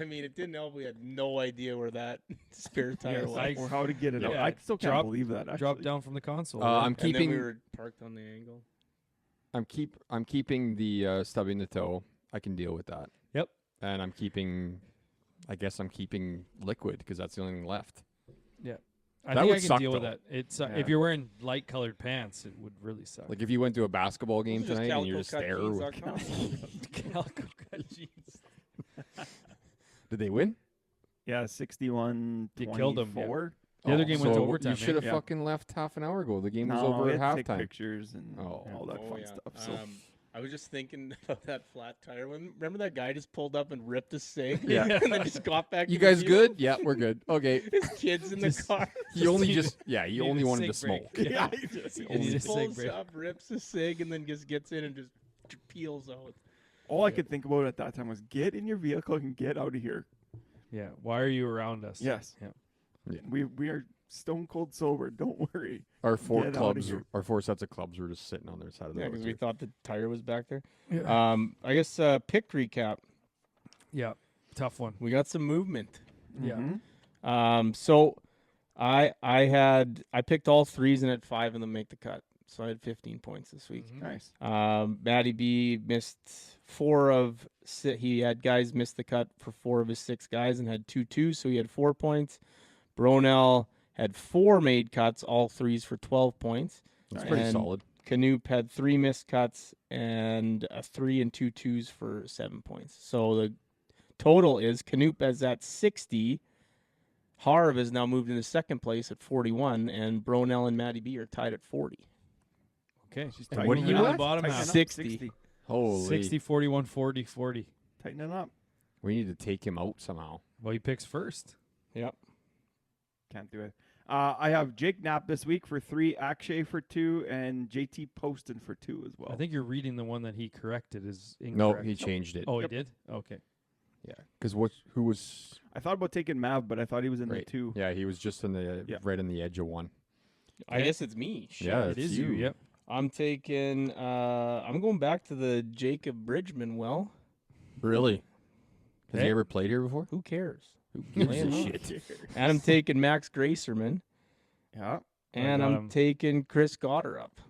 I mean, it didn't help. We had no idea where that spare tire Yes, was. I- Or how to get it out. Yeah, I still can't drop- believe that. Actually. Drop down from the console. I'm And then keeping. we were parked on the angle. I'm keeping the stubbing the toe. I can deal with that. Yep. And I'm keeping. I guess I'm keeping liquid because that's the only thing left. I that think would I can suck, deal with though. that. It's Yeah. if you're wearing light colored pants, it would really suck. Like if you went to a basketball game Those are just tonight and you're calico just cut there. jeans.com. Calico cut jeans. Did they win? Yeah, 61 You killed 'em, yeah. 24. The other game went to so overtime, You should have yeah. fucking left half an hour ago. The game was No, over we at had to take halftime. pictures and Oh. all that Oh, fun yeah. stuff. So I was just thinking about that flat tire. Remember that guy just pulled up and ripped a cig? Yeah. And then just got back. You in the guys vehicle? good? Yeah, we're good. Okay. His kids in the Just- car. He only need just he need only a wanted to cig smoke. break. yeah, He need a just cig pulls break. up, rips a cig, and then just gets in and just peels out. all I could think about at that time was get in your vehicle and get out of here. Yeah. Why are you around us? Yes. Yeah. We are stone cold sober. Don't worry. Our four Get outta clubs, here. our 4 sets of clubs were just sitting on their side of the Yeah, road. because we too. thought the tire was back there. Yeah. I guess pick recap. Yeah. Tough one. We got some movement. Yeah. Mhm. So I picked all threes and had 5 of them make the cut. So I had 15 points this week. Mhm. Nice. Matty B missed 4 of he had guys miss the cut for 4 of his 6 guys and had 2-2, so he had 4 points. Bronell had 4 made cuts, all threes for 12 points. That's Nice. pretty And solid. Knoop had 3 missed cuts and a 3 and 2 twos for 7 points. So the total is Knoop is at 60. Harv has now moved into second place at 41, and Bronell and Matty B are tied at 40. Okay. And what do Tightening you it up. at? Bottom Tightening half. up. 60. Holy. 60, 41, 40, 40. Tighten it up. We need to take him out somehow. Well, he picks first. Yep. Can't do it. I have Jake Knapp this week for 3, Akshay for 2, and JT Poston for 2 as well. I think you're reading the one that he corrected is No, incorrect. he changed it. Oh, Yep. he did? Okay. Yeah, because who was I thought about taking Mav, but I thought he was in right? the 2. Yeah, he was just in the Yeah. right on the edge of one. I guess it's me. Shit. Yeah, It it's is you. Yep. I'm taking. I'm going back to the Jacob Bridgman well. Really? Has Hey. he ever played here before? Who cares? Who gives Laying a off. shit? And I'm taking Max Gracerman. Yeah. And got I'm him. taking Chris Goddard up.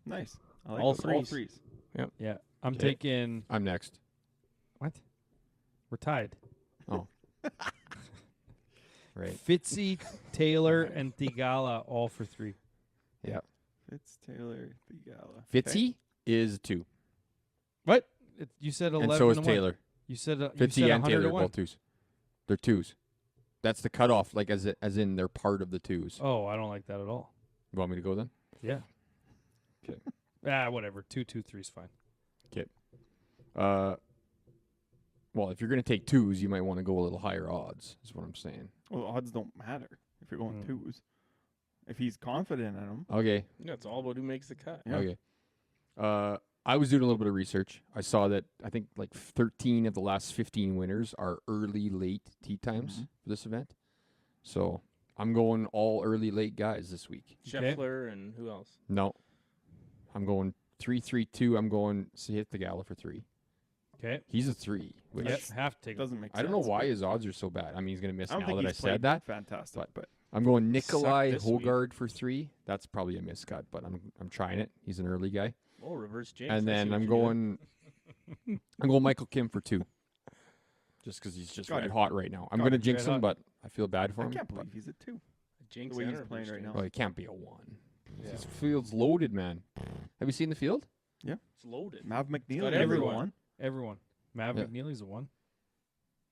Nice. I like All those. All threes. threes. Yeah. I'm Okay. taking. I'm next. What? We're tied. Right. Fitzy, Taylor, and Thigala all for 3. Yeah. Fitz, Taylor, Thigala. Fitzy is 2, What? You said 11 and so is to 1. Taylor. You said you Fitzy said and 100 Taylor to are 1. both 2s. They're 2s. That's the cutoff, like as in they're part of the twos. Oh, I don't like that at all. You want me to go then? Yeah. 'Kay. Whatever. 2, 2, 3 is fine. Well, if you're going to take twos, you might want to go a little higher odds, is what I'm saying. Well, odds don't matter if you're going Mm. twos. If he's confident in them. Okay. Yeah, it's all about who makes the cut. Yeah. Okay. I was doing a little bit of research. I saw that I think like 13 of the last 15 winners are early, late tee times Mhm. for this event. So I'm going all early, late guys this week. Okay. Scheffler and who else? No. I'm going 3-3-2. I'm going Sahith Tagala for 3. Okay. He's a 3. Which Yep. Have to take It it. doesn't make sense. I don't know why but his odds are so bad. I mean, he's going to miss I don't now think that I he's played said that. fantastic, but I'm going Nikolai this week. Hogard for 3. That's probably a miscut, but I'm trying it. He's an early guy. Oh, reverse jinx. And I see then what I'm you did. going Michael Kim for 2. Just because he's just Got red it. hot right now. I'm Got going to it. jinx Red him, hot. but I feel bad for I him. can't but- believe he's a 2. Jinx the way and he's a playing reverse right jinx. now. Well, it can't be a 1. Yeah. This field's loaded, man. Have you seen the field? It's loaded. Mav McNeil, got number everyone. 1. Everyone. Mav Yeah. McNeely's a 1.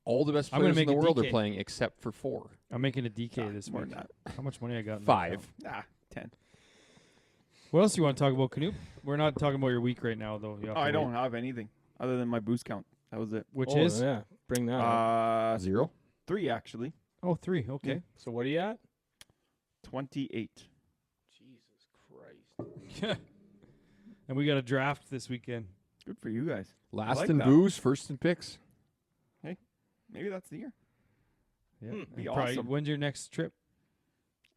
All the best I'm gonna players in make the a world are DK. playing except for 4. I'm making a DK this more week. than How much money I got? in that 5. account? that. 10. What else do you want to talk about, Knoop? We're not talking about your week right now, though. You have Oh, to I wait. don't have anything other than my boost count. That was it. Which Oh, is? yeah. Bring that up. 0? 3 actually. Oh, 3. Okay. So what are you at? 28. Jesus Christ. And we got a draft this weekend. Good for you guys. Last like in that. booze, first in picks. Maybe that's the year. Yeah. Be And probably- awesome. When's your next trip?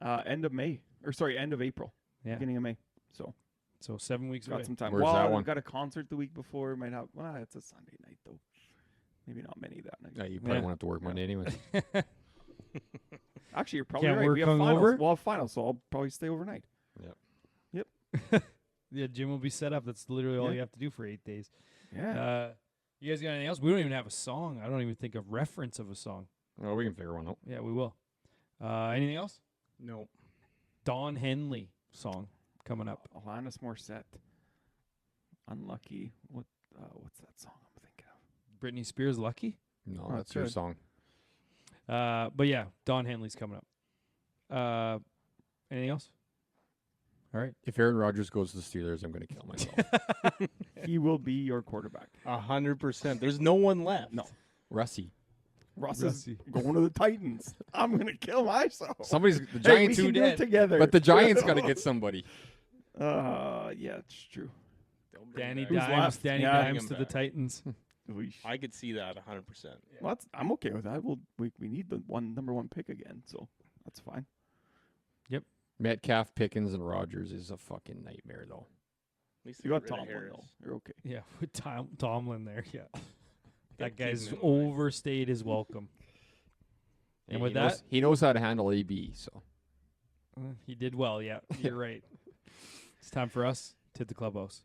End of May. Or sorry, end of April. Yeah. Beginning of May. So So 7 weeks got away. some time. Where's well, that we've one? got a concert the week before. Might have. Well, it's a Sunday night though. Maybe not many that night. Yeah, you probably Yeah. won't have to work Monday anyway. Actually, you're probably Can't right. work We have finals. hungover? We'll have finals, so I'll probably stay overnight. Yeah, gym will be set up. That's literally all Yeah. you have to do for 8 days. Yeah. You guys got anything else? We don't even have a song. I don't even think of reference of a song. Well, we can figure one out. Yeah, we will. Anything else? No. Don Henley song coming up. Alanis Morissette. Unlucky. What's that song I'm thinking of? Britney Spears, Lucky. No, Oh, that's your good. song. But yeah, Don Henley's coming up. Anything else? All right. If Aaron Rodgers goes to the Steelers, I'm going to kill myself. He will be your quarterback. 100%. There's no one left. No. Russie. Russ Rusty. is going to the Titans. I'm gonna kill myself. Somebody's the Hey, we Giants, can do it together. but the Giants got to get somebody. Yeah, it's true. Don't bring Danny him Who's back. Dimes. left? Danny Yeah. Dimes Bring to him the back. Titans. Weesh. I could see that 100%. Well, I'm okay with that. We need the number one pick again, so that's fine. Metcalf, Pickens, and Rodgers is a fucking nightmare, though. At least You they got rid of Tomlin Harris. though. You're okay. Yeah, with Tomlin there. Yeah. That keep guy's him in line. overstayed his welcome. And with he knows, that- he knows how to handle AB. So He did well. Yeah, you're right. It's time for us to hit the clubhouse.